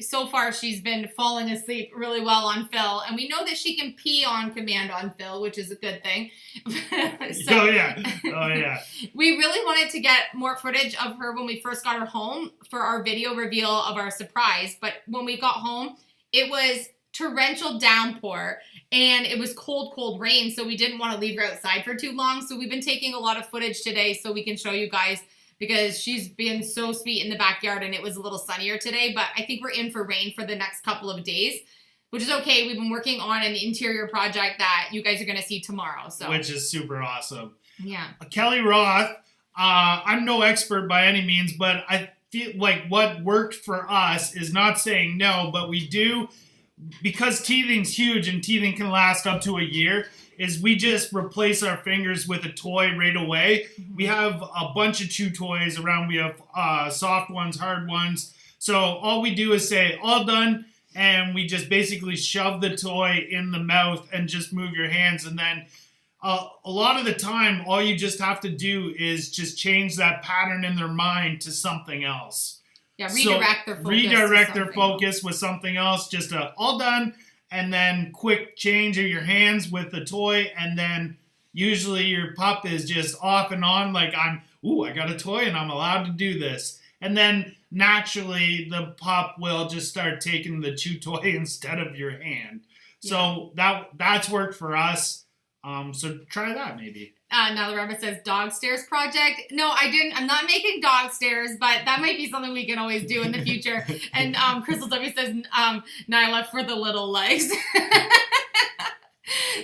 So far she's been falling asleep really well on Phil, and we know that she can pee on command on Phil, which is a good thing. Oh yeah. We really wanted to get more footage of her when we first got her home for our video reveal of our surprise, but when we got home, it was torrential downpour, and it was cold rain, so we didn't want to leave her outside for too long. So we've been taking a lot of footage today so we can show you guys, because she's been so sweet in the backyard, and it was a little sunnier today, but I think we're in for rain for the next couple of days, which is okay. We've been working on an interior project that you guys are going to see tomorrow. Which is super awesome. Yeah. Kelly Roth, I'm no expert by any means, but I feel like what worked for us is not saying no, but we do, because teething's huge and teething can last up to a year, is we just replace our fingers with a toy right away. Mm-hmm. We have a bunch of chew toys around. We have soft ones, hard ones. So all we do is say, all done, and we just basically shove the toy in the mouth and just move your hands. And then a lot of the time, all you just have to do is just change that pattern in their mind to something else. Yeah, redirect their focus. Redirect their focus with something else, just all done. And then quick change of your hands with the toy, and then usually your pup is just off and on, like I got a toy and I'm allowed to do this. And then naturally the pup will just start taking the chew toy instead of your hand. So that's worked for us. So try that maybe. Now the rabbit says dog stairs project. No, I didn't. I'm not making dog stairs, but that might be something we can always do in the future. And Crystal W says Nyla for the little legs.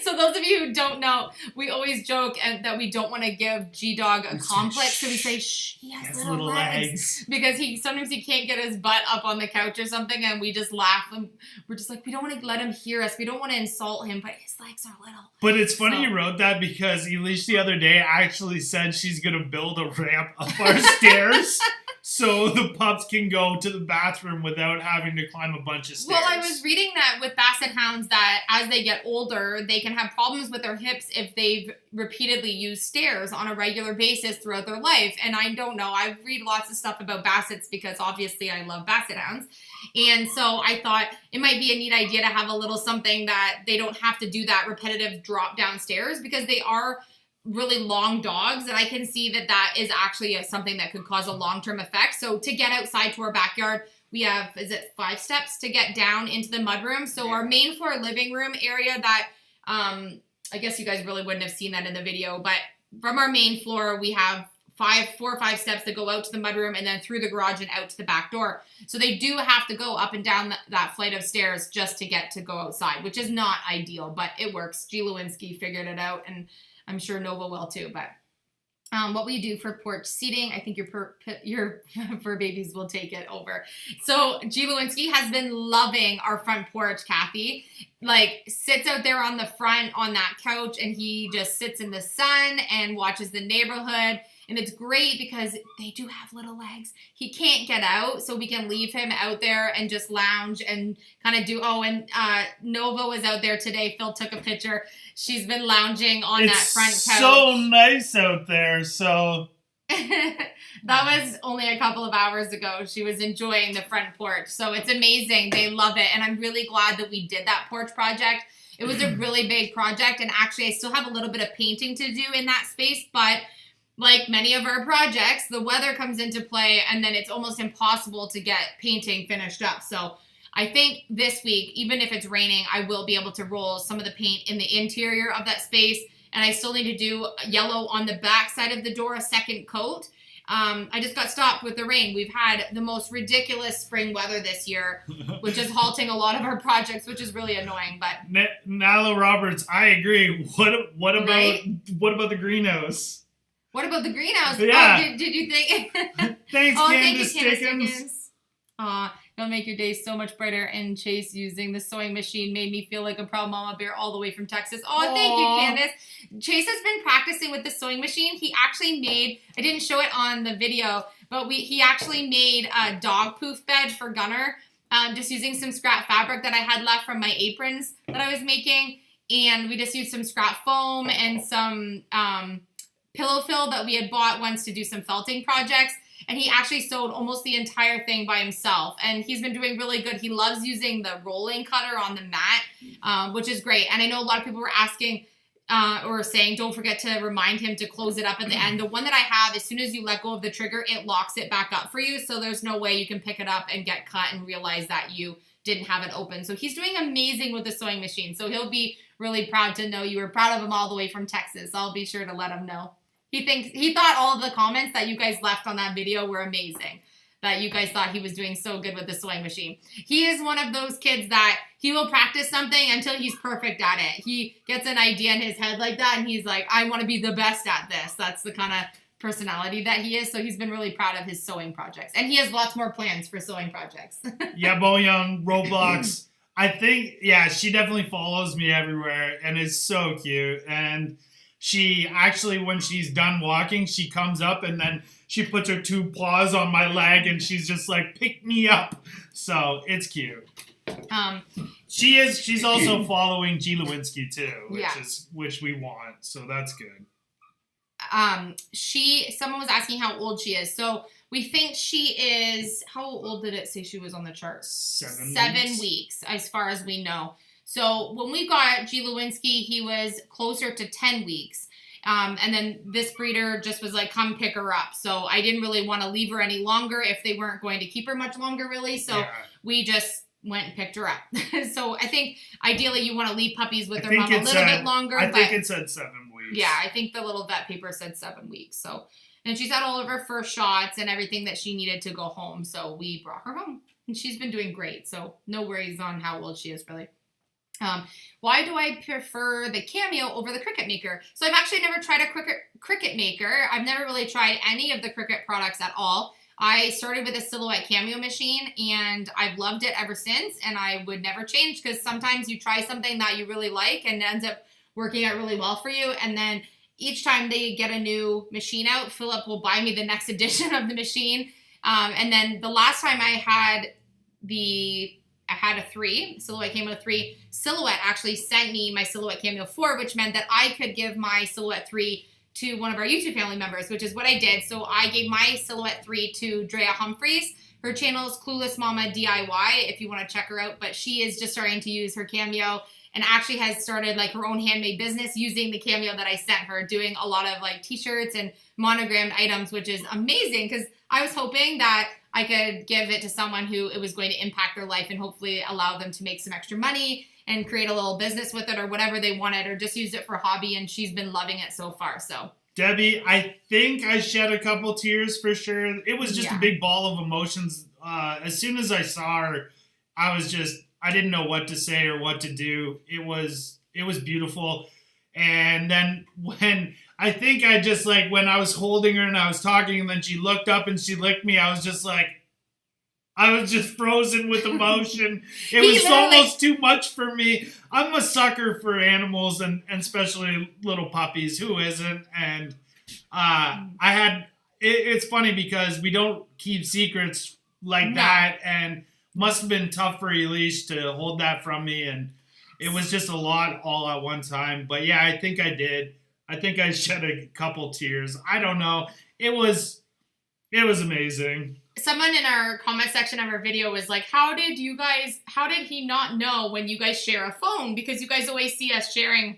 So those of you who don't know, we always joke that we don't want to give G-Dog a complex, so we say, shh, he has little legs. Because sometimes he can't get his butt up on the couch or something, and we just laugh, and we're just like, we don't want to let him hear us, we don't want to insult him, but his legs are little. But it's funny you wrote that, because Elish the other day actually said she's going to build a ramp up our stairs. So the pups can go to the bathroom without having to climb a bunch of stairs. Well, I was reading that with Basset Hounds that as they get older, they can have problems with their hips if they've repeatedly used stairs on a regular basis throughout their life. And I don't know. I read lots of stuff about Bassets because obviously I love Basset Hounds. And so I thought it might be a neat idea to have a little something that they don't have to do that repetitive drop downstairs, because they are really long dogs, and I can see that is actually something that could cause a long-term effect. So to get outside to our backyard, we have, 5 steps to get down into the mudroom. So our main floor living room area that, I guess you guys really wouldn't have seen that in the video, but from our main floor, we have 4 or 5 steps that go out to the mudroom and then through the garage and out to the back door. So they do have to go up and down that flight of stairs just to get to go outside, which is not ideal, but it works. G. Lewinsky figured it out, and I'm sure Nova will too. But what we do for porch seating, I think your fur babies will take it over. So G. Lewinsky has been loving our front porch, Kathy. Like, sits out there on the front on that couch, and he just sits in the sun and watches the neighborhood. And it's great because they do have little legs. He can't get out, so we can leave him out there and just lounge and kind of do. Oh, and Nova was out there today. Phil took a picture. She's been lounging on that front couch. It's so nice out there. So that was only a couple of hours ago. She was enjoying the front porch. So it's amazing. They love it. And I'm really glad that we did that porch project. It was a really big project. And actually, I still have a little bit of painting to do in that space, but like many of our projects, the weather comes into play, and then it's almost impossible to get painting finished up. So I think this week, even if it's raining, I will be able to roll some of the paint in the interior of that space. And I still need to do yellow on the back side of the door, a second coat. I just got stopped with the rain. We've had the most ridiculous spring weather this year, which is halting a lot of our projects, which is really annoying. But Nyla Roberts, I agree. What about the greenhouse? What about the greenhouse? Yeah. Oh, did you think? Thanks, Candace Candace Dickens. It'll make your day so much brighter. And Chase using the sewing machine made me feel like a proud mama bear all the way from Texas. Oh, thank you, Candace. Chase has been practicing with the sewing machine. He actually made, I didn't show it on the video, but he actually made a dog poof bed for Gunner, just using some scrap fabric that I had left from my aprons that I was making. And we just used some scrap foam and some pillow fill that we had bought once to do some felting projects, and he actually sewed almost the entire thing by himself, and he's been doing really good. He loves using the rolling cutter on the mat, which is great. And I know a lot of people were asking or saying, don't forget to remind him to close it up at the end. The one that I have, as soon as you let go of the trigger, it locks it back up for you, so there's no way you can pick it up and get cut and realize that you didn't have it open. So he's doing amazing with the sewing machine, so he'll be really proud to know you were proud of him all the way from Texas. I'll be sure to let him know. He thought all of the comments that you guys left on that video were amazing. That you guys thought he was doing so good with the sewing machine. He is one of those kids that he will practice something until he's perfect at it. He gets an idea in his head like that, and he's like, I want to be the best at this. That's the kind of personality that he is. So he's been really proud of his sewing projects. And he has lots more plans for sewing projects. Yeah, Bo Young, Roblox. I think, yeah, she definitely follows me everywhere, and is so cute. And she actually, when she's done walking, she comes up and then she puts her 2 paws on my leg and she's just like, pick me up. So it's cute. She's also following G. Lewinsky too, which we want. So that's good. Someone was asking how old she is. So we think she is, how old did it say she was on the chart? 7 weeks, as far as we know. So when we got G. Lewinsky, he was closer to 10 weeks. And then this breeder just was like, come pick her up. So I didn't really want to leave her any longer if they weren't going to keep her much longer, really. So we just went and picked her up. So I think ideally you want to leave puppies with their mom a little bit longer. I think it said 7 weeks. Yeah, I think the little vet paper said 7 weeks. So, and she's had all of her first shots and everything that she needed to go home. So we brought her home and she's been doing great. So no worries on how old she is, really. Why do I prefer the Cameo over the Cricut Maker? So I've actually never tried a Cricut Maker. I've never really tried any of the Cricut products at all. I started with a Silhouette Cameo machine and I've loved it ever since, and I would never change, because sometimes you try something that you really like and it ends up working out really well for you, and then each time they get a new machine out, Philip will buy me the next edition of the machine. And then the last time I had a 3, Silhouette Cameo 3. Silhouette actually sent me my Silhouette Cameo 4, which meant that I could give my Silhouette 3 to one of our YouTube family members, which is what I did. So I gave my Silhouette 3 to Drea Humphreys. Her channel is Clueless Mama DIY if you want to check her out, but she is just starting to use her Cameo and actually has started like her own handmade business using the Cameo that I sent her, doing a lot of like t-shirts and monogrammed items, which is amazing, because I was hoping that I could give it to someone who it was going to impact their life and hopefully allow them to make some extra money and create a little business with it or whatever they wanted, or just use it for hobby, and she's been loving it so far. So Debbie, I think I shed a couple tears for sure. It was just a big ball of emotions. As soon as I saw her, I didn't know what to say or what to do. It was beautiful. And then when when I was holding her and I was talking and then she looked up and she licked me, I was just frozen with emotion. It was almost too much for me. I'm a sucker for animals and especially little puppies. Who isn't? And it's funny because we don't keep secrets like that, and must have been tough for Elise to hold that from me, and it was just a lot all at one time. But yeah, I think I did. I think I shed a couple tears. I don't know. It was amazing. Someone in our comment section of our video was like, how did he not know when you guys share a phone? Because you guys always see us sharing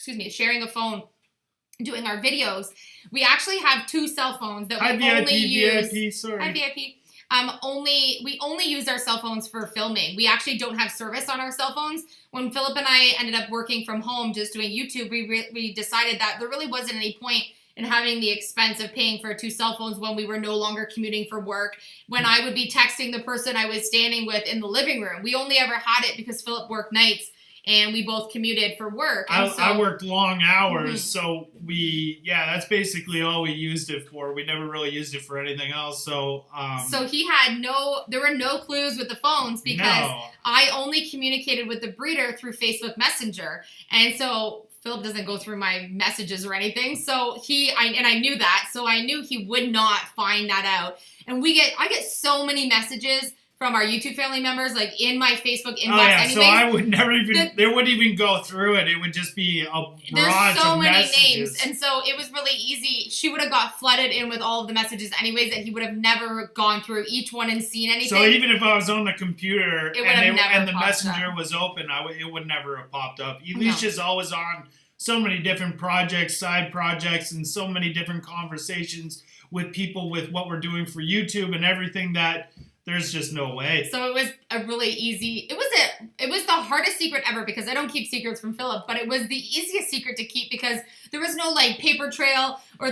a phone doing our videos. We actually have 2 cell phones that we only use. VIP, sorry. Hi, VIP. We only use our cell phones for filming. We actually don't have service on our cell phones. When Philip and I ended up working from home just doing YouTube, we decided that there really wasn't any point in having the expense of paying for 2 cell phones when we were no longer commuting for work, when I would be texting the person I was standing with in the living room. We only ever had it because Philip worked nights and we both commuted for work. I worked long hours, so that's basically all we used it for. We never really used it for anything else. So he had there were no clues with the phones because I only communicated with the breeder through Facebook Messenger. And so Philip doesn't go through my messages or anything. So I knew that. So I knew he would not find that out. And I get so many messages from our YouTube family members, like in my Facebook inbox. Anyways. So I would never even, they wouldn't even go through it. It would just be a barrage There's so of many messages. names. And so it was really easy. She would have got flooded in with all of the messages anyways, that he would have never gone through each one and seen anything. So even if I was on the computer and the messenger up. Was open, it would never have popped up. Alicia's always on so many different projects, side projects, and so many different conversations with people with what we're doing for YouTube and everything that there's just no way. So it was a really easy, it was the hardest secret ever because I don't keep secrets from Philip, but it was the easiest secret to keep because there was no like paper trail or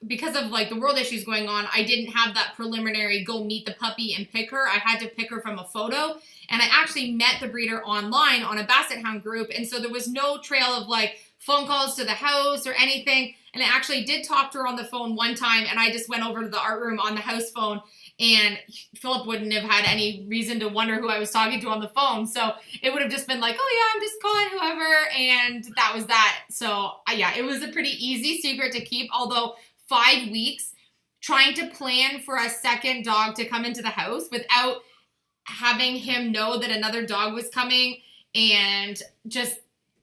because of like the world issues going on, I didn't have that preliminary go meet the puppy and pick her. I had to pick her from a photo, and I actually met the breeder online on a Basset Hound group, and so there was no trail of like phone calls to the house or anything. And I actually did talk to her on the phone one time, and I just went over to the art room on the house phone, and Philip wouldn't have had any reason to wonder who I was talking to on the phone. So it would have just been like, oh yeah, I'm just calling whoever, and that was that. So yeah, it was a pretty easy secret to keep, although 5 weeks trying to plan for a second dog to come into the house without having him know that another dog was coming, and just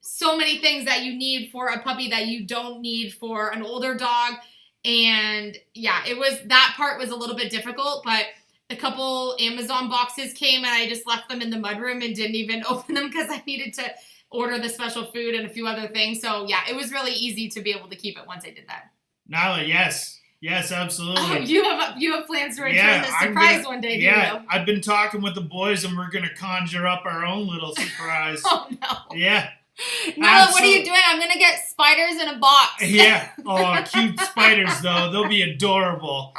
so many things that you need for a puppy that you don't need for an older dog. And yeah, that part was a little bit difficult, but a couple Amazon boxes came and I just left them in the mudroom and didn't even open them because I needed to order the special food and a few other things. So yeah, it was really easy to be able to keep it once I did that. Nyla, yes. Yes, absolutely. Oh, you have plans to return this surprise one day, do you? I've been talking with the boys and we're going to conjure up our own little surprise. Oh, no. Yeah. Nyla, what are you doing? I'm going to get spiders in a box. Yeah. Oh, cute spiders, though. They'll be adorable.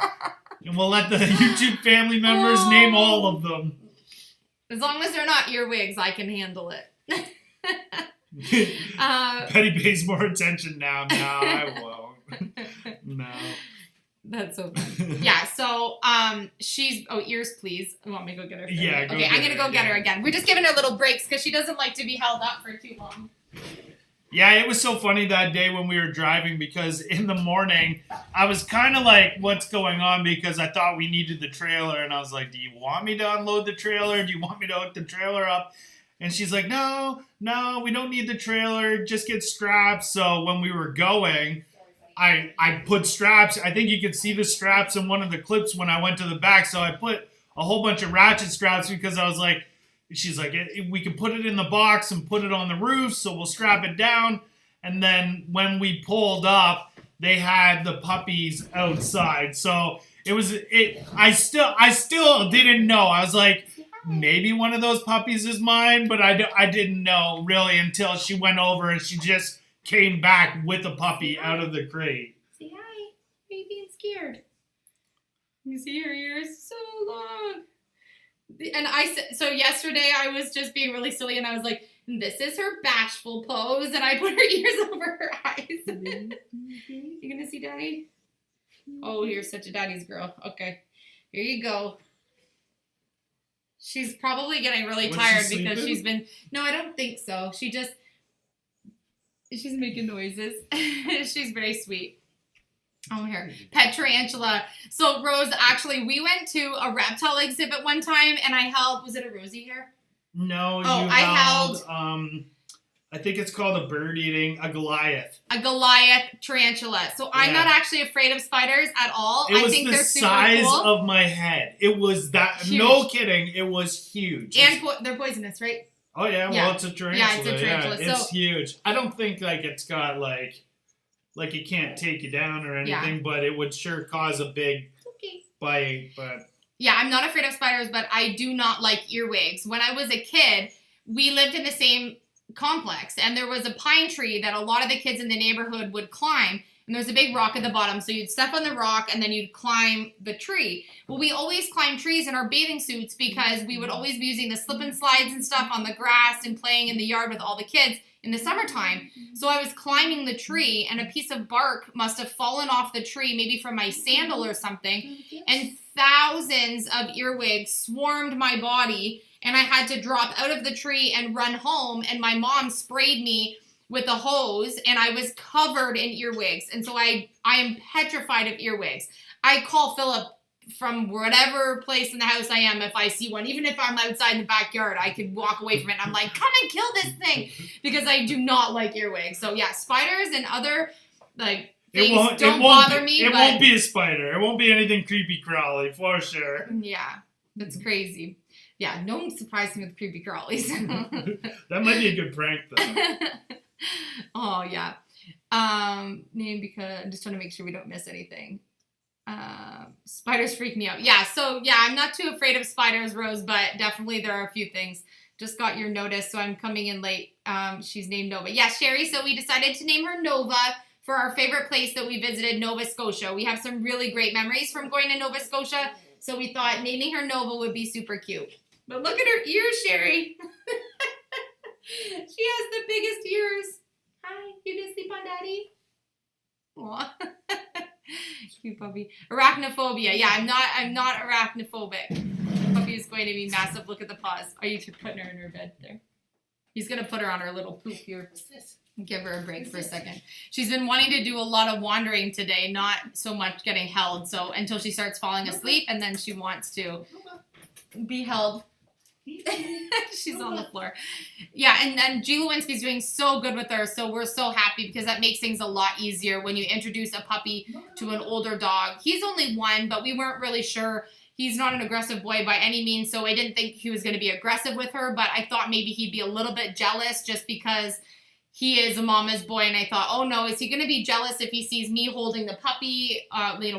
And we'll let the YouTube family members name all of them. As long as they're not earwigs, I can handle it. Betty pays more attention now. No, I won't. No. That's so funny. Yeah, so she's ears please. You want me to go get her? Yeah, okay, I'm gonna go get her again. We're just giving her little breaks because she doesn't like to be held up for too long. Yeah, it was so funny that day when we were driving because in the morning I was kind of like, what's going on? Because I thought we needed the trailer and I was like, do you want me to unload the trailer? Do you want me to hook the trailer up? And she's like, no, we don't need the trailer. Just get straps. So when we were going, I put straps. I think you could see the straps in one of the clips when I went to the back. So I put a whole bunch of ratchet straps because I was like, she's like, we can put it in the box and put it on the roof. So we'll strap it down. And then when we pulled up, they had the puppies outside. So I still didn't know. I was like, maybe one of those puppies is mine, but I didn't know really until she went over and she just came back with a puppy out of the crate. Say hi. Are you being scared? You see her ears so long. And so yesterday I was just being really silly and I was like, this is her bashful pose, and I put her ears over her eyes. You gonna see Daddy? Oh, you're such a daddy's girl. Okay, here you go. She's probably getting really tired because she's been. No, I don't think so. She's making noises. She's very sweet. Oh, here. Pet tarantula. So, Rose, actually, we went to a reptile exhibit one time, and I held, was it a Rosie here? No, I held I think it's called a Goliath. A Goliath tarantula. So, I'm not actually afraid of spiders at all. I think they're super cool. It was the size of my head. It was that, huge. No kidding, it was huge. And they're poisonous, right? Oh, yeah, well, it's a tarantula. Yeah, it's a tarantula. Yeah, it's huge. I don't think, it's got, like it can't take you down or anything, but it would sure cause a big bite, but... Yeah, I'm not afraid of spiders, but I do not like earwigs. When I was a kid, we lived in the same complex, and there was a pine tree that a lot of the kids in the neighborhood would climb, and there was a big rock at the bottom, so you'd step on the rock, and then you'd climb the tree. Well, we always climbed trees in our bathing suits because we would always be using the slip and slides and stuff on the grass and playing in the yard with all the kids in the summertime. So I was climbing the tree, and a piece of bark must have fallen off the tree, maybe from my sandal or something, and thousands of earwigs swarmed my body, and I had to drop out of the tree and run home, and my mom sprayed me with a hose, and I was covered in earwigs, and so I am petrified of earwigs. I call Philip from whatever place in the house I am if I see one. Even if I'm outside in the backyard, I could walk away from it, and I'm like, come and kill this thing, because I do not like earwigs. So yeah, spiders and other, things don't bother me. It won't be a spider. It won't be anything creepy crawly, for sure. Yeah, that's crazy. Yeah, no one surprised me with creepy crawlies. That might be a good prank, though. Oh, yeah. Name because I'm just trying to make sure we don't miss anything. Spiders freak me out. Yeah, so yeah, I'm not too afraid of spiders, Rose, but definitely there are a few things. Just got your notice, so I'm coming in late. She's named Nova. Yeah, Sherry, so we decided to name her Nova for our favorite place that we visited, Nova Scotia. We have some really great memories from going to Nova Scotia, so we thought naming her Nova would be super cute. But look at her ears, Sherry. She has the biggest ears. Hi, you gonna sleep on Daddy? Aw. Cute puppy. Arachnophobia. Yeah, I'm not arachnophobic. The puppy is going to be massive. Look at the paws. Are you putting her in her bed there? He's gonna put her on her little poop here. Give her a break for a second. She's been wanting to do a lot of wandering today, not so much getting held. So until she starts falling asleep, and then she wants to be held. She's on the floor. Yeah, and then G. Lewinsky's doing so good with her, so we're so happy because that makes things a lot easier when you introduce a puppy to an older dog. He's only one, but we weren't really sure. He's not an aggressive boy by any means, so I didn't think he was going to be aggressive with her, but I thought maybe he'd be a little bit jealous just because he is a mama's boy, and I thought, oh no, is he going to be jealous if he sees me holding the puppy,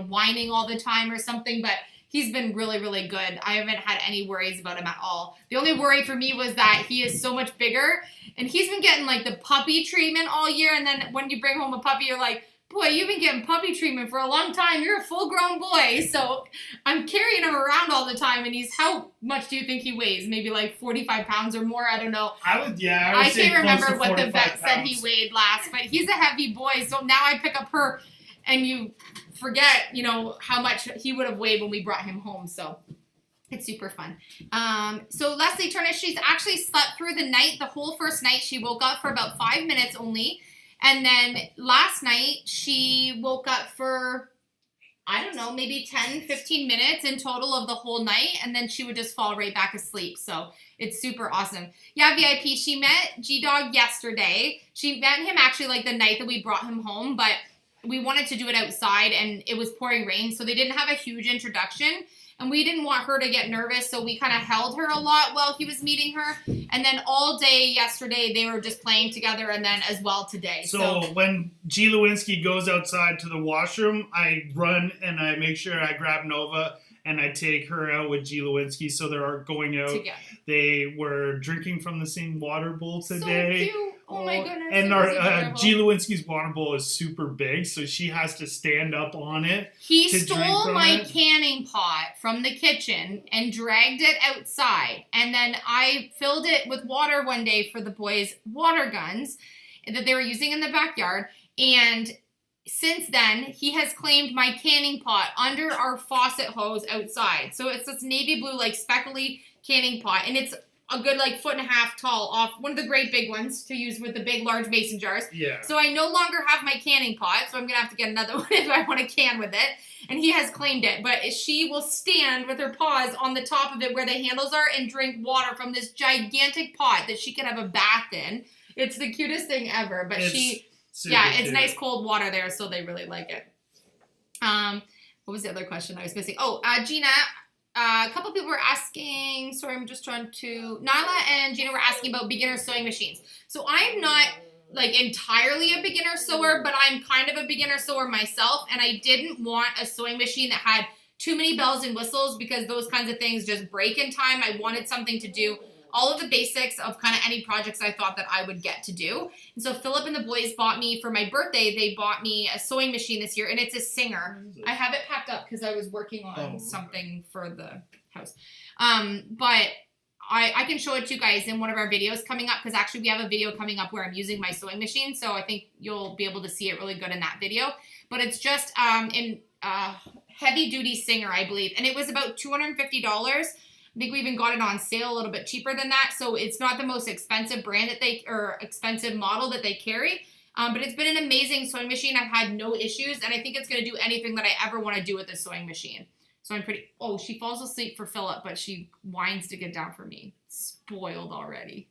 whining all the time or something? But he's been really, really good. I haven't had any worries about him at all. The only worry for me was that he is so much bigger, and he's been getting like the puppy treatment all year, and then when you bring home a puppy, you're like, boy, you've been getting puppy treatment for a long time. You're a full-grown boy. So I'm carrying him around all the time, and how much do you think he weighs? Maybe like 45 pounds or more? I don't know. I would I say can't close remember to what the 45 vet said he pounds. weighed last, but he's a heavy boy. So now I pick up her, and you forget, how much he would have weighed when we brought him home. So it's super fun. So Leslie Turner, she's actually slept through the night. The whole first night, she woke up for about 5 minutes only. And then last night, she woke up for, I don't know, maybe 10, 15 minutes in total of the whole night. And then she would just fall right back asleep. So it's super awesome. Yeah, VIP, she met G-Dog yesterday. She met him actually like the night that we brought him home. But we wanted to do it outside and it was pouring rain. So they didn't have a huge introduction. And we didn't want her to get nervous, so we kind of held her a lot while he was meeting her. And then all day yesterday, they were just playing together, and then as well today. So when G. Lewinsky goes outside to the washroom, I run and I make sure I grab Nova and I take her out with G. Lewinsky. So they're going out. Together. They were drinking from the same water bowl today. So cute. Oh my goodness. And it was our adorable. G. Lewinsky's water bowl is super big, so she has to stand up on it. He to drink stole from my it. canning pot from the kitchen and dragged it outside. And then I filled it with water one day for the boys' water guns that they were using in the backyard. And since then, he has claimed my canning pot under our faucet hose outside. So it's this navy blue, like speckly canning pot. And it's a good like 1.5 feet tall off one of the great big ones to use with the big large mason jars. Yeah. So I no longer have my canning pot, so I'm going to have to get another one if I want to can with it. And he has claimed it, but she will stand with her paws on the top of it where the handles are and drink water from this gigantic pot that she could have a bath in. It's the cutest thing ever, but it's cute. nice cold water there, so they really like it. What was the other question I was missing? Oh, Gina, a couple people were asking, sorry, I'm just trying to, Nyla and Gina were asking about beginner sewing machines. So I'm not like entirely a beginner sewer, but I'm kind of a beginner sewer myself, and I didn't want a sewing machine that had too many bells and whistles because those kinds of things just break in time. I wanted something to do all of the basics of kind of any projects I thought that I would get to do. And so Philip and the boys bought me, for my birthday, they bought me a sewing machine this year, and it's a Singer. I have it packed up because I was working on something for the house. But I can show it to you guys in one of our videos coming up, because actually we have a video coming up where I'm using my sewing machine, so I think you'll be able to see it really good in that video. But it's just in heavy duty Singer, I believe, and it was about $250. I think we even got it on sale a little bit cheaper than that. So it's not the most expensive brand expensive model that they carry. But it's been an amazing sewing machine. I've had no issues, and I think it's going to do anything that I ever want to do with a sewing machine. So I'm pretty, she falls asleep for Philip, but she whines to get down for me. Spoiled already.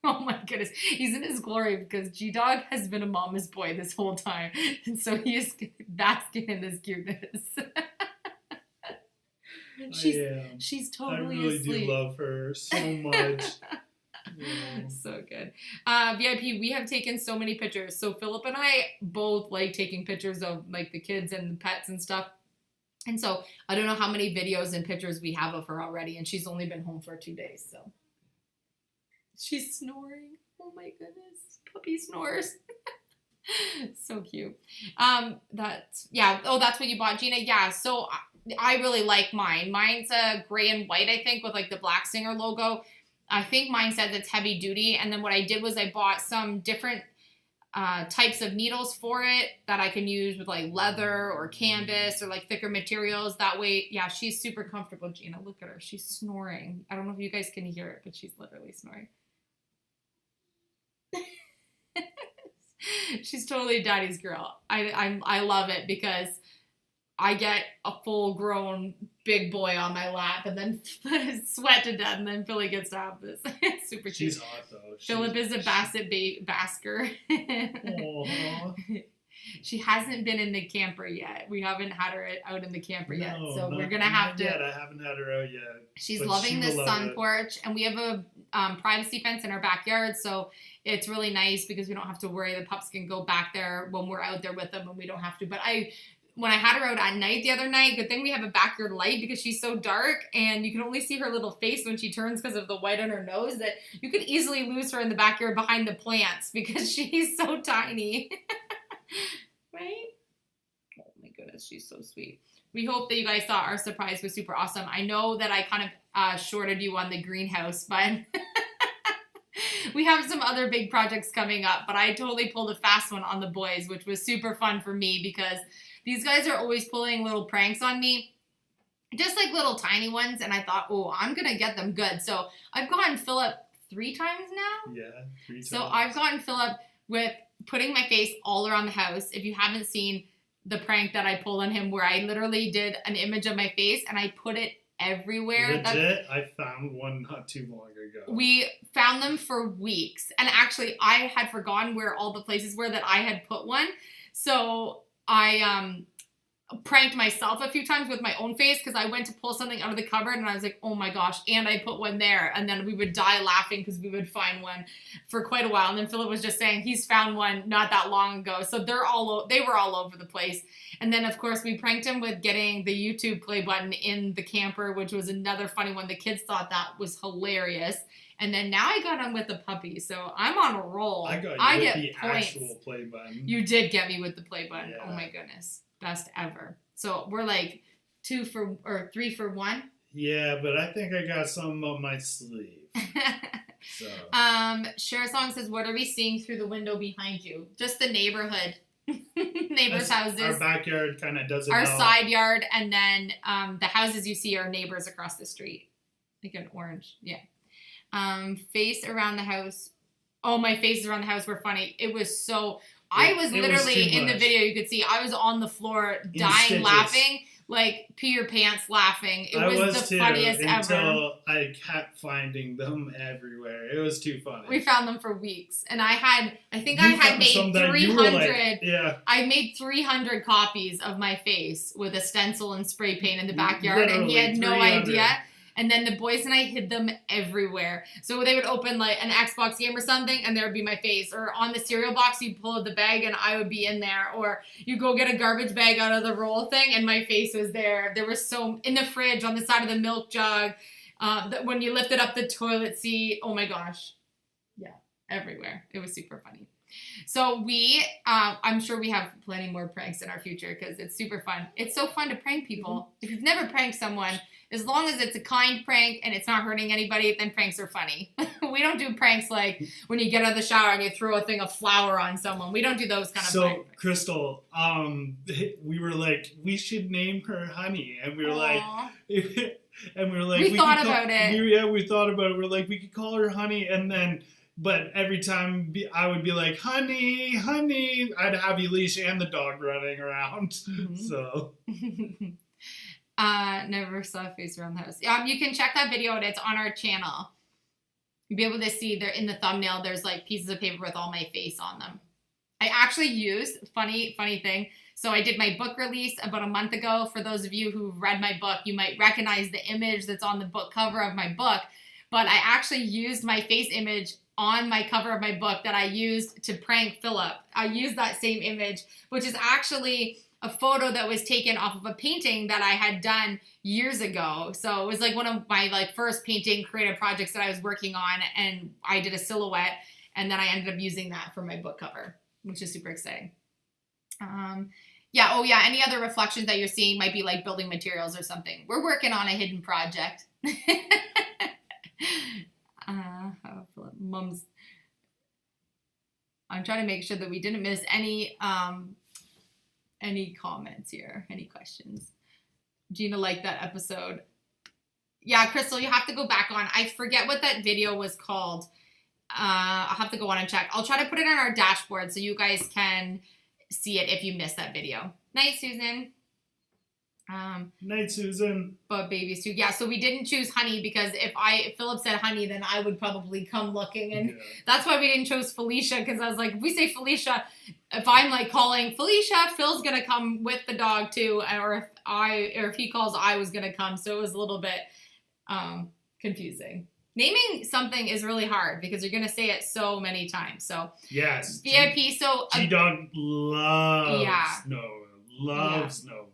Oh my goodness. He's in his glory because G-Dog has been a mama's boy this whole time. And so he is basking in this cuteness. She's totally I really asleep. do love her so much. So good. VIP, we have taken so many pictures. So Philip and I both like taking pictures of like the kids and the pets and stuff. And so I don't know how many videos and pictures we have of her already. And she's only been home for 2 days. So she's snoring. Oh my goodness. Puppy snores. So cute. That's what you bought, Gina. Yeah. So I really like mine. Mine's a gray and white, I think, with like the Black Singer logo. I think mine says it's heavy duty. And then what I did was I bought some different types of needles for it that I can use with like leather or canvas or like thicker materials. That way, yeah, she's super comfortable. Gina, look at her. She's snoring. I don't know if you guys can hear it, but she's literally snoring. She's totally daddy's girl. I love it because I get a full-grown big boy on my lap and then sweat to death, and then Philly gets to have this. It's super cute. She's hot, though. Philip is a basset basker. She hasn't been in the camper yet. We haven't had her out in the camper yet. So we're going to have have to. Yet. I haven't had her out yet. She's loving the sun porch. And we have a privacy fence in our backyard. So it's really nice because we don't have to worry. The pups can go back there when we're out there with them and we don't have to. But when I had her out at night the other night, good thing we have a backyard light because she's so dark and you can only see her little face when she turns because of the white on her nose, that you could easily lose her in the backyard behind the plants because she's so tiny. Right? Oh my goodness, she's so sweet. We hope that you guys thought our surprise was super awesome. I know that I kind of shorted you on the greenhouse, but we have some other big projects coming up, but I totally pulled a fast one on the boys, which was super fun for me because these guys are always pulling little pranks on me, just like little tiny ones, and I thought, oh, I'm going to get them good. So I've gotten Philip 3 times now. Yeah, 3 times. So I've gotten Philip with putting my face all around the house. If you haven't seen the prank that I pulled on him where I literally did an image of my face and I put it everywhere. Legit, I found one not too long ago. We found them for weeks. And actually, I had forgotten where all the places were that I had put one. So I pranked myself a few times with my own face because I went to pull something out of the cupboard and I was like, oh my gosh, and I put one there. And then we would die laughing because we would find one for quite a while. And then Philip was just saying he's found one not that long ago. So they were all over the place. And then, of course, we pranked him with getting the YouTube play button in the camper, which was another funny one. The kids thought that was hilarious. And then now I got him with the puppy, so I'm on a roll. I got you with the points. actual play button. You did get me with the play button. Yeah. Oh my goodness, best ever. So we're like 3 for 1. Yeah, but I think I got something up my sleeve. So. Share Song says, "What are we seeing through the window behind you?" Just the neighborhood, neighbors' houses. Our backyard kind of doesn't. Our side yard, and then the houses you see are neighbors across the street, like an orange. Yeah. Face around the house. Oh, my faces around the house were funny. It was so... I was literally, in the video, you could see, I was on the floor dying laughing, like pee your pants laughing. It was the funniest ever. Until I kept finding them everywhere. It was too funny. We found them for weeks. And I had made 300. Yeah. I made 300 copies of my face with a stencil and spray paint in the backyard. Literally, and he had no 300. Idea. And then the boys and I hid them everywhere. So they would open like an Xbox game or something and there would be my face. Or on the cereal box, you'd pull out the bag and I would be in there. Or you go get a garbage bag out of the roll thing and my face was there. There was in the fridge, on the side of the milk jug. When you lifted up the toilet seat. Oh my gosh. Yeah, everywhere. It was super funny. So I'm sure we have plenty more pranks in our future because it's super fun. It's so fun to prank people. Mm-hmm. If you've never pranked someone, as long as it's a kind prank and it's not hurting anybody, then pranks are funny. We don't do pranks like when you get out of the shower and you throw a thing of flour on someone. We don't do those kind of pranks. So, Crystal, we were like, we should name her Honey. And we were like... And we were like... We thought about it. We thought about it. We're like, we could call her Honey and then... But every time I would be like, honey, honey, I'd have Elish and the dog running around. Mm-hmm. So. Never saw a face around the house. You can check that video out. It's on our channel. You'll be able to see there in the thumbnail, there's like pieces of paper with all my face on them. I actually used, funny thing. So I did my book release about a month ago. For those of you who've read my book, you might recognize the image that's on the book cover of my book. But I actually used my face image on my cover of my book that I used to prank Philip. I used that same image, which is actually a photo that was taken off of a painting that I had done years ago. So it was like one of my first painting creative projects that I was working on, and I did a silhouette, and then I ended up using that for my book cover, which is super exciting. Any other reflections that you're seeing might be like building materials or something. We're working on a hidden project. Mom's. I'm trying to make sure that we didn't miss any comments here, any questions. Gina liked that episode. Yeah, Crystal, you have to go back on. I forget what that video was called. I'll have to go on and check. I'll try to put it on our dashboard so you guys can see it if you missed that video. Night, Susan. Night, Susan. But babies too. Yeah, so we didn't choose Honey because if Philip said Honey, then I would probably come looking. And that's why we didn't choose Felicia, because I was like, if we say Felicia, if I'm like calling Felicia, Phil's gonna come with the dog too, or if he calls, I was gonna come. So it was a little bit confusing. Naming something is really hard because you're gonna say it so many times. So yes, VIP. So G-Dog loves yeah. Nova. Loves Nova.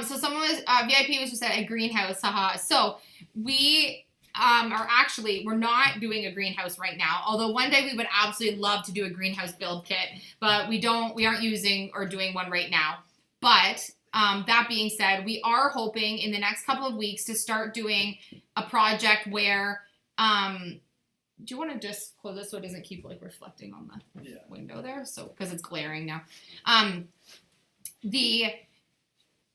So someone was VIP was just at a greenhouse, haha. So we we're not doing a greenhouse right now. Although one day we would absolutely love to do a greenhouse build kit, but we aren't using or doing one right now. But that being said, we are hoping in the next couple of weeks to start doing a project where do you want to just close this so it doesn't keep like reflecting on the window there? So because it's glaring now. The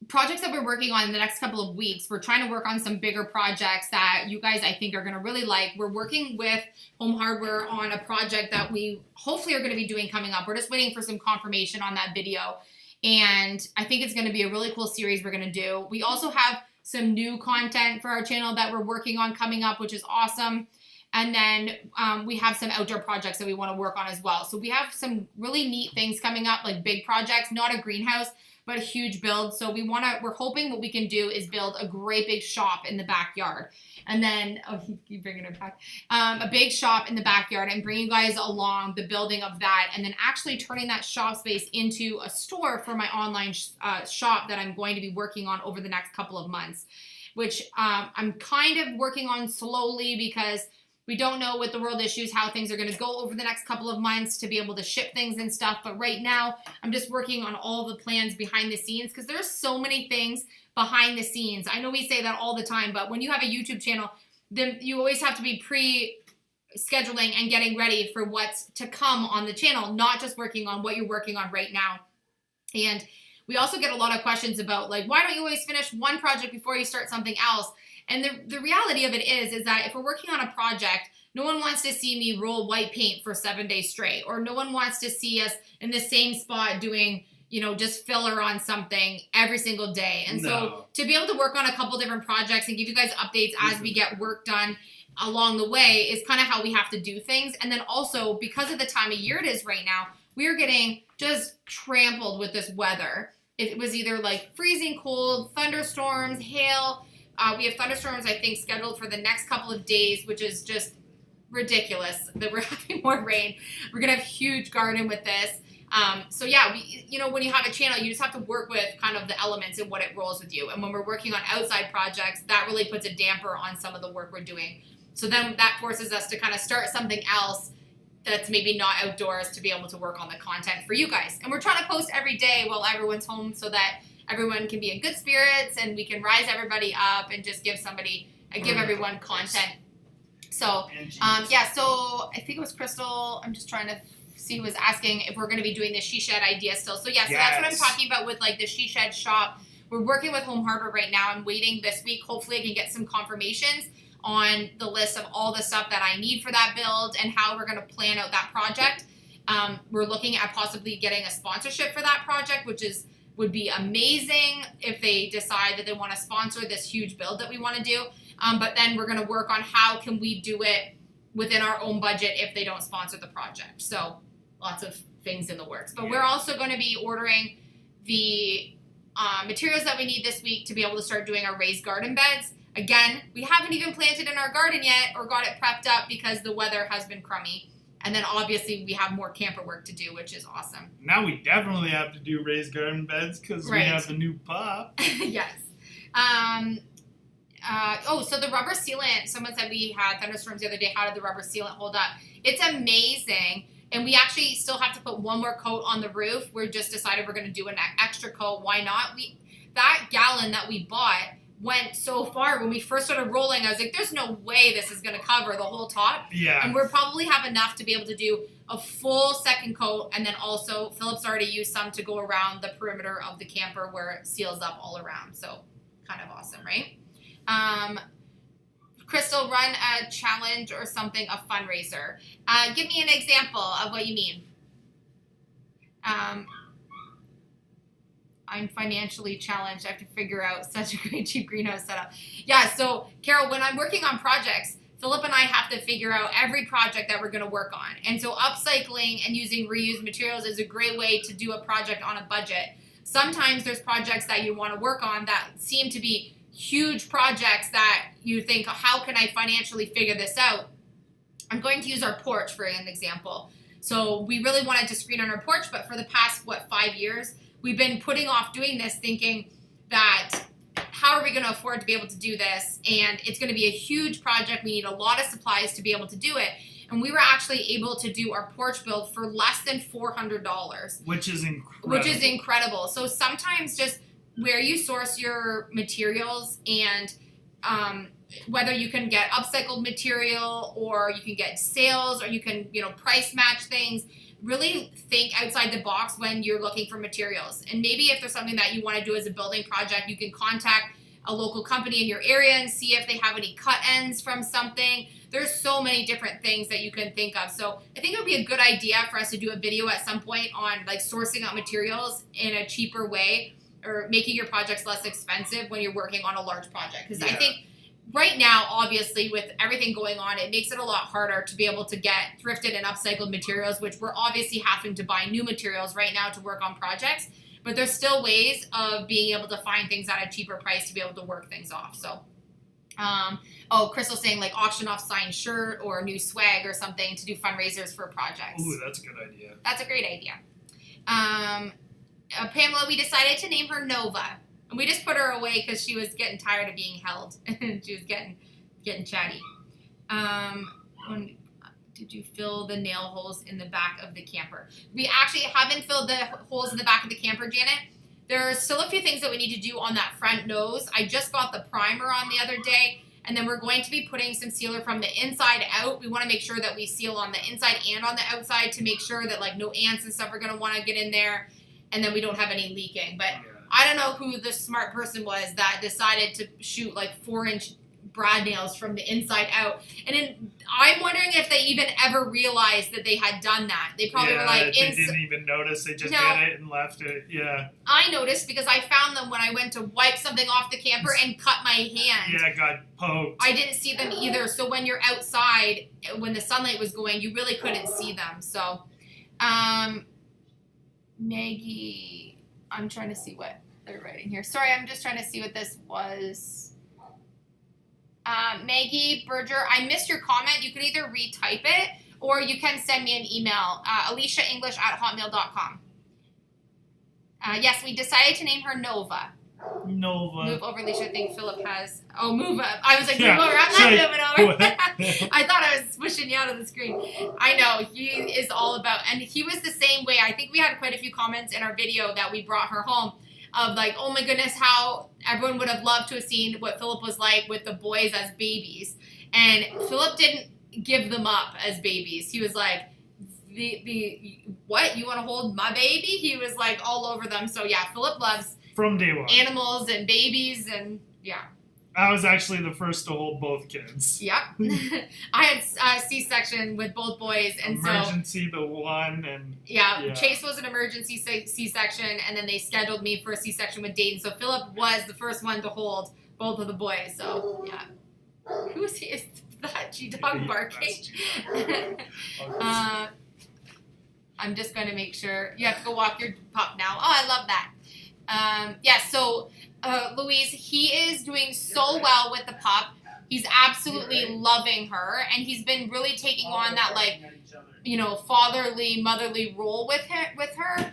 projects that we're working on in the next couple of weeks, we're trying to work on some bigger projects that you guys I think are going to really like. We're working with Home Hardware on a project that we hopefully are going to be doing coming up. We're just waiting for some confirmation on that video, and I think it's going to be a really cool series we're going to do. We also have some new content for our channel that we're working on coming up, which is awesome. And then we have some outdoor projects that we want to work on as well. So we have some really neat things coming up, like big projects, not a greenhouse, but a huge build. So we're hoping what we can do is build a great big shop in the backyard. And then, keep bringing it back. A big shop in the backyard and bring you guys along the building of that. And then actually turning that shop space into a store for my online shop that I'm going to be working on over the next couple of months, which I'm kind of working on slowly because we don't know with the world issues how things are going to go over the next couple of months to be able to ship things and stuff. But right now, I'm just working on all the plans behind the scenes because there's so many things behind the scenes. I know we say that all the time, but when you have a YouTube channel, then you always have to be pre-scheduling and getting ready for what's to come on the channel, not just working on what you're working on right now. And we also get a lot of questions about, like, why don't you always finish one project before you start something else? And the reality of it is that if we're working on a project, no one wants to see me roll white paint for 7 days straight, or no one wants to see us in the same spot doing, just filler on something every single day. And so to be able to work on a couple different projects and give you guys updates as we get work done along the way is kind of how we have to do things. And then also, because of the time of year it is right now, we are getting just trampled with this weather. It was either like freezing cold, thunderstorms, hail. We have thunderstorms, I think, scheduled for the next couple of days, which is just ridiculous that we're having more rain. We're going to have a huge garden with this. So yeah, when you have a channel, you just have to work with kind of the elements and what it rolls with you. And when we're working on outside projects, that really puts a damper on some of the work we're doing. So then that forces us to kind of start something else that's maybe not outdoors to be able to work on the content for you guys. And we're trying to post every day while everyone's home so that everyone can be in good spirits and we can rise everybody up and just give everyone content. So, so I think it was Crystal. I'm just trying to see who was asking if we're going to be doing the She Shed idea still. So, so that's what I'm talking about with like the She Shed shop. We're working with Home Hardware right now. I'm waiting this week. Hopefully I can get some confirmations on the list of all the stuff that I need for that build and how we're going to plan out that project. We're looking at possibly getting a sponsorship for that project, which would be amazing if they decide that they want to sponsor this huge build that we want to do. But then we're going to work on how can we do it within our own budget if they don't sponsor the project. So lots of things in the works. But we're also going to be ordering the materials that we need this week to be able to start doing our raised garden beds. Again, we haven't even planted in our garden yet or got it prepped up because the weather has been crummy. And then obviously we have more camper work to do, which is awesome. Now we definitely have to do raised garden beds because we have the new pup. Yes. So the rubber sealant, someone said we had thunderstorms the other day. How did the rubber sealant hold up? It's amazing. And we actually still have to put one more coat on the roof. We just decided we're going to do an extra coat. Why not? That gallon that we bought went so far. When we first started rolling, I was like, there's no way this is going to cover the whole top. Yeah. And we'll probably have enough to be able to do a full second coat. And then also, Philip's already used some to go around the perimeter of the camper where it seals up all around. So kind of awesome, right? Crystal, run a challenge or something, a fundraiser. Give me an example of what you mean. I'm financially challenged. I have to figure out such a great cheap greenhouse setup. Yeah, so Carol, when I'm working on projects, Philip and I have to figure out every project that we're going to work on. And so upcycling and using reused materials is a great way to do a project on a budget. Sometimes there's projects that you want to work on that seem to be huge projects that you think, how can I financially figure this out? I'm going to use our porch for an example. So we really wanted to screen on our porch, but for the past, 5 years, we've been putting off doing this thinking that how are we going to afford to be able to do this? And it's going to be a huge project. We need a lot of supplies to be able to do it. And we were actually able to do our porch build for less than $400. Which is incredible. Which is incredible. So sometimes just where you source your materials and whether you can get upcycled material or you can get sales or you can, price match things, really think outside the box when you're looking for materials. And maybe if there's something that you want to do as a building project, you can contact a local company in your area and see if they have any cut ends from something. There's so many different things that you can think of. So I think it would be a good idea for us to do a video at some point on like sourcing out materials in a cheaper way or making your projects less expensive when you're working on a large project. Because I think right now, obviously, with everything going on, it makes it a lot harder to be able to get thrifted and upcycled materials, which we're obviously having to buy new materials right now to work on projects. But there's still ways of being able to find things at a cheaper price to be able to work things off. So, Crystal's saying like auction off signed shirt or new swag or something to do fundraisers for projects. Ooh, that's a good idea. That's a great idea. Pamela, we decided to name her Nova. And we just put her away because she was getting tired of being held. She was getting chatty. Did you fill the nail holes in the back of the camper? We actually haven't filled the holes in the back of the camper, Janet. There are still a few things that we need to do on that front nose. I just got the primer on the other day, and then we're going to be putting some sealer from the inside out. We want to make sure that we seal on the inside and on the outside to make sure that like no ants and stuff are going to want to get in there, and then we don't have any leaking. But I don't know who the smart person was that decided to shoot like 4-inch brad nails from the inside out. And then I'm wondering if they even ever realized that they had done that. They probably were like... they didn't even notice. They just did it and left it. Yeah. I noticed because I found them when I went to wipe something off the camper and cut my hand. Yeah, it got poked. I didn't see them either. So when you're outside, when the sunlight was going, you really couldn't see them. So, Maggie... I'm trying to see what they're writing here. Sorry, I'm just trying to see what this was. Maggie Berger, I missed your comment. You can either retype it or you can send me an email, aliciaenglish@hotmail.com. Yes, we decided to name her Nova. Nova. Move over, Alicia. I think Philip has... Oh, move up. I was like, move over. I'm not moving over. I thought I was pushing you out of the screen. I know. He is all about... And he was the same way. I think we had quite a few comments in our video that we brought her home of like, oh my goodness, how everyone would have loved to have seen what Philip was like with the boys as babies. And Philip didn't give them up as babies. He was like, what? You want to hold my baby? He was like all over them. So yeah, Philip loves... From day one. Animals and babies and yeah. I was actually the first to hold both kids. Yep. I had C-section with both boys and emergency the one and yeah, Chase was an emergency C-section and then they scheduled me for a C-section with Dayton. So Philip was the first one to hold both of the boys. So yeah. Who's he? Is that G-dog barking? I'm just going to make sure you have to go walk your pup now. Oh, I love that. So Louise, he is doing so well with the pup. He's absolutely loving her, and he's been really taking on that, like, fatherly, motherly role with her.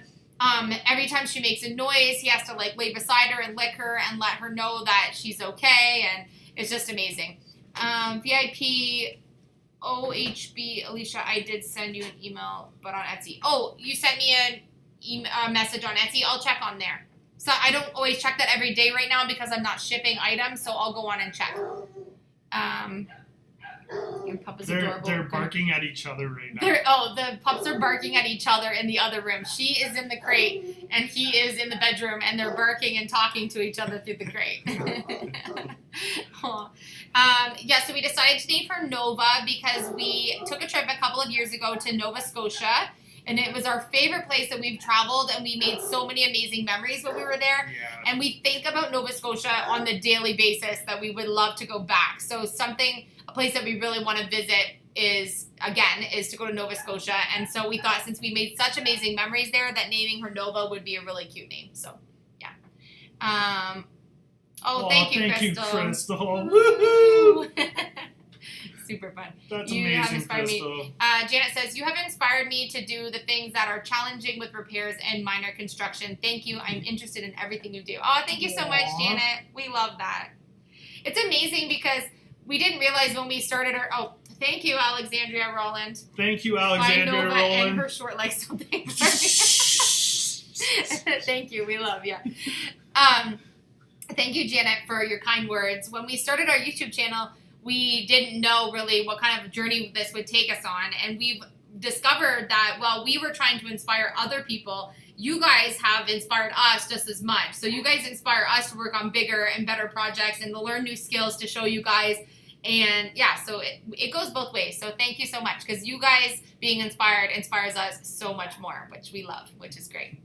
Every time she makes a noise, he has to, like, lay beside her and lick her and let her know that she's okay, and it's just amazing. VIP OHB, Alicia, I did send you an email, but on Etsy. Oh, you sent me a message on Etsy. I'll check on there. So I don't always check that every day right now because I'm not shipping items, so I'll go on and check. Your pup is adorable. They're barking at each other right now. The pups are barking at each other in the other room. She is in the crate, and he is in the bedroom, and they're barking and talking to each other through the crate. So we decided to name her Nova because we took a trip a couple of years ago to Nova Scotia, And it was our favorite place that we've traveled, and we made so many amazing memories when we were there. Yeah. And we think about Nova Scotia on the daily basis that we would love to go back. So a place that we really want to visit is to go to Nova Scotia. And so we thought, since we made such amazing memories there, that naming her Nova would be a really cute name. So, yeah. Thank you, Crystal. Woohoo! Super fun. That's You amazing, have inspired Crystal. me. Janet says, you have inspired me to do the things that are challenging with repairs and minor construction. Thank you. I'm interested in everything you do. Oh, thank you so much, Aw. Janet. We love that. It's amazing because we didn't realize when we started our... Oh, thank you, Alexandria Rowland. Thank you, Buying Alexandria Nova and Rowland. her short like something. Thank you. We love you. Thank you, Janet, for your kind words. When we started our YouTube channel, we didn't know really what kind of journey this would take us on. And we've discovered that while we were trying to inspire other people, you guys have inspired us just as much. So you guys inspire us to work on bigger and better projects and to learn new skills to show you guys. And yeah, so it goes both ways. So thank you so much, because you guys being inspired inspires us so much more, which we love, which is great.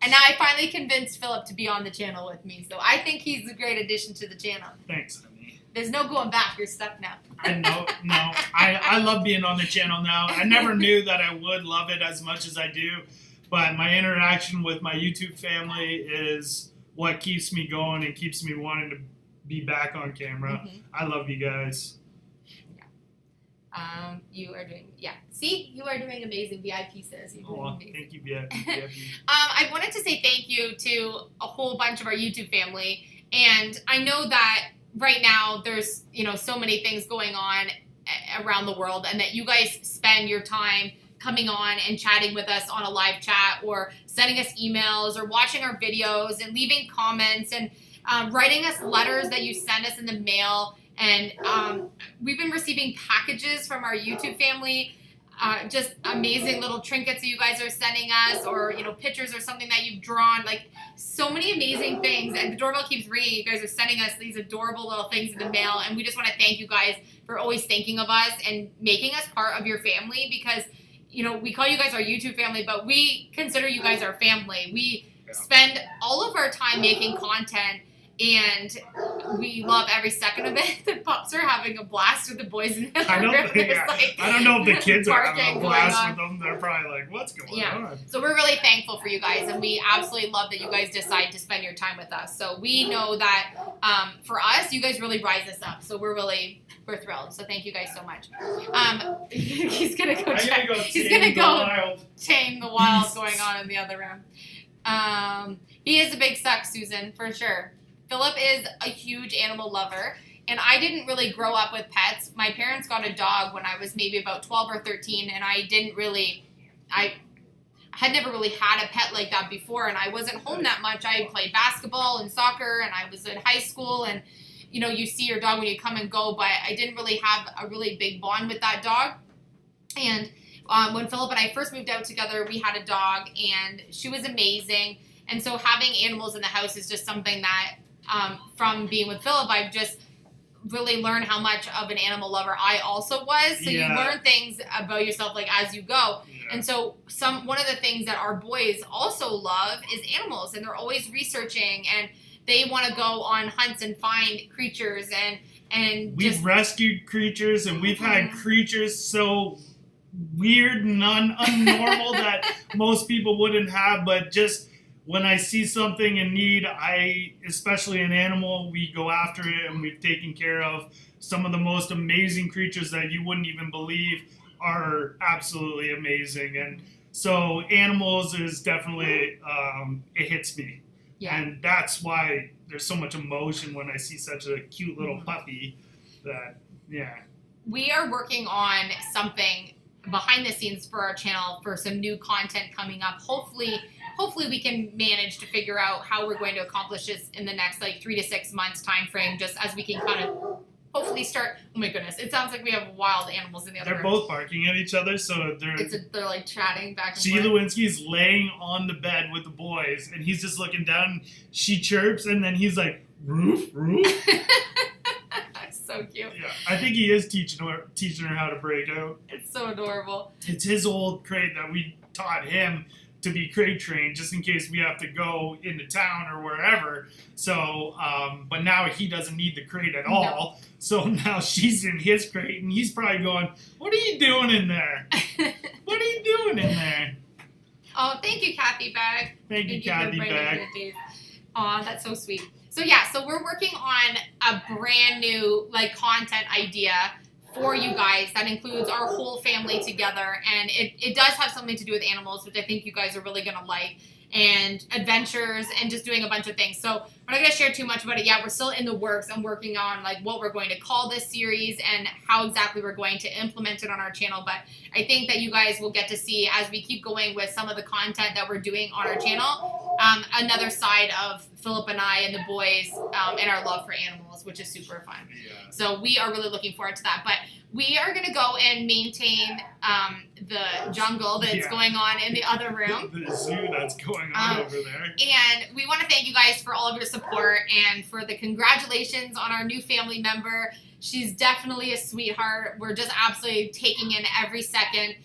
And now I finally convinced Philip to be on the channel with me. So I think he's a great addition to the channel. Thanks, honey. There's no going back. You're stuck now. I know. No, I love being on the channel now. I never knew that I would love it as much as I do, but my interaction with my YouTube family is what keeps me going and keeps me wanting to be back on camera. Mm-hmm. I love you guys. You are doing, See, you are doing amazing. VIP says you're doing amazing. Thank you, VIP. I wanted to say thank you to a whole bunch of our YouTube family, and I know that right now there's so many things going on around the world, and that you guys spend your time coming on and chatting with us on a live chat, or sending us emails, or watching our videos and leaving comments, and writing us letters that you send us in the mail. And we've been receiving packages from our YouTube family, just amazing little trinkets that you guys are sending us, or pictures or something that you've drawn, like so many amazing things. And the doorbell keeps ringing. You guys are sending us these adorable little things in the mail, and we just want to thank you guys for always thinking of us and making us part of your family, because we call you guys our YouTube family, but we consider you guys our family. We spend all of our time making content, and we love every second of it. The pups are having a blast with the boys in the room. I don't know if the kids are having a blast with them. They're probably like, what's going on? So we're really thankful for you guys, and we absolutely love that you guys decide to spend your time with us. So we know that for us, you guys really rise us up. So we're thrilled. So thank you guys so much. He's gonna go check. He's gonna go tame the wild going on in the other room. He is a big suck, Susan, for sure. Philip is a huge animal lover, and I didn't really grow up with pets. My parents got a dog when I was maybe about 12 or 13, and I had never really had a pet like that before, and I wasn't home that much. I played basketball and soccer, and I was in high school, and you see your dog when you come and go, but I didn't really have a really big bond with that dog. And when Philip and I first moved out together, we had a dog, and she was amazing. And so having animals in the house is just something that from being with Philip, I've just really learned how much of an animal lover I also was. So you learn things about yourself like as you go. Yeah. And so one of the things that our boys also love is animals, and they're always researching, and they want to go on hunts and find creatures, and we've rescued creatures, and we've had creatures so weird and unnormal that most people wouldn't have, but just when I see something in need, especially an animal, we go after it, and we've taken care of some of the most amazing creatures that you wouldn't even believe are absolutely amazing. And so animals is definitely, it hits me. Yeah. And that's why there's so much emotion when I see such a cute little puppy that, We are working on something behind the scenes for our channel for some new content coming up. Hopefully we can manage to figure out how we're going to accomplish this in the next 3 to 6 months time frame, just as we can kind of hopefully start. Oh my goodness, it sounds like we have wild animals in the other room. They're both barking at each other, so they're like chatting back and G. forth. Lewinsky's laying on the bed with the boys, and he's just looking down. She chirps, and then he's like, roof, roof. so cute. Yeah, I think he is teaching her how to break out. It's so adorable. It's his old crate that we taught him to be crate trained, just in case we have to go into town or wherever. So, but now he doesn't need the crate at all. No. So now she's in his crate, and he's probably going, "What are you doing in there? What are you doing in there?" Oh, thank you, Kathy Bag. Thank you, Kathy Bag. Aw, that's so sweet. So yeah, so we're working on a brand new like content idea for you guys that includes our whole family together, and it does have something to do with animals, which I think you guys are really gonna like, and adventures and just doing a bunch of things. So we're not gonna share too much about it yet. We're still in the works and working on like what we're going to call this series and how exactly we're going to implement it on our channel. But I think that you guys will get to see, as we keep going with some of the content that we're doing on our channel, another side of Philip and I and the boys and our love for animals, which is super fun. Yeah. So we are really looking forward to that. But we are going to go and maintain the jungle that's going on in the other room. The zoo that's going on over there. And we want to thank you guys for all of your support and for the congratulations on our new family member. She's definitely a sweetheart. We're just absolutely taking in every second.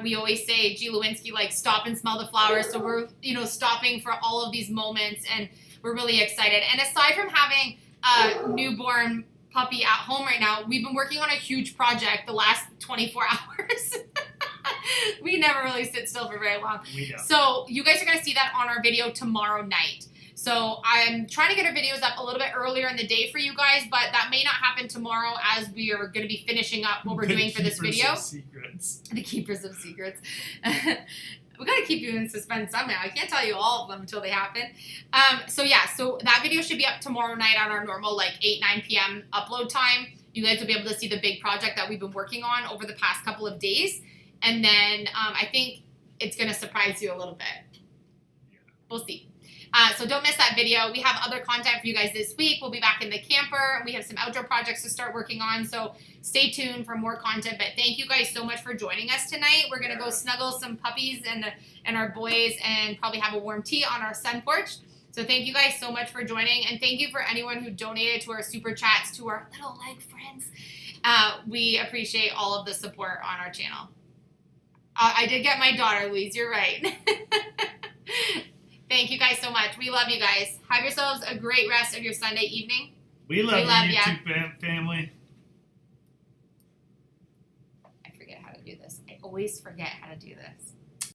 We always say, G. Lewinsky, like, stop and smell the flowers. So we're, stopping for all of these moments, and we're really excited. And aside from having a newborn puppy at home right now, we've been working on a huge project the last 24 hours. We never really sit still for very long. We don't. So you guys are going to see that on our video tomorrow night. So I'm trying to get our videos up a little bit earlier in the day for you guys, but that may not happen tomorrow as we are going to be finishing up what we're doing for this video. The Keepers of Secrets. We got to keep you in suspense somehow. I can't tell you all of them until they happen. So that video should be up tomorrow night on our normal 8, 9 p.m. upload time. You guys will be able to see the big project that we've been working on over the past couple of days. And then I think it's going to surprise you a little bit. We'll see. So don't miss that video. We have other content for you guys this week. We'll be back in the camper. We have some outdoor projects to start working on. So stay tuned for more content. But thank you guys so much for joining us tonight. We're going to go snuggle some puppies and our boys and probably have a warm tea on our sun porch. So thank you guys so much for joining. And thank you for anyone who donated to our super chats, to our little leg friends. We appreciate all of the support on our channel. I did get my daughter, Louise. You're right. Thank you guys so much. We love you guys. Have yourselves a great rest of your Sunday evening. We love you, YouTube family. I forget how to do this. I always forget how to do this.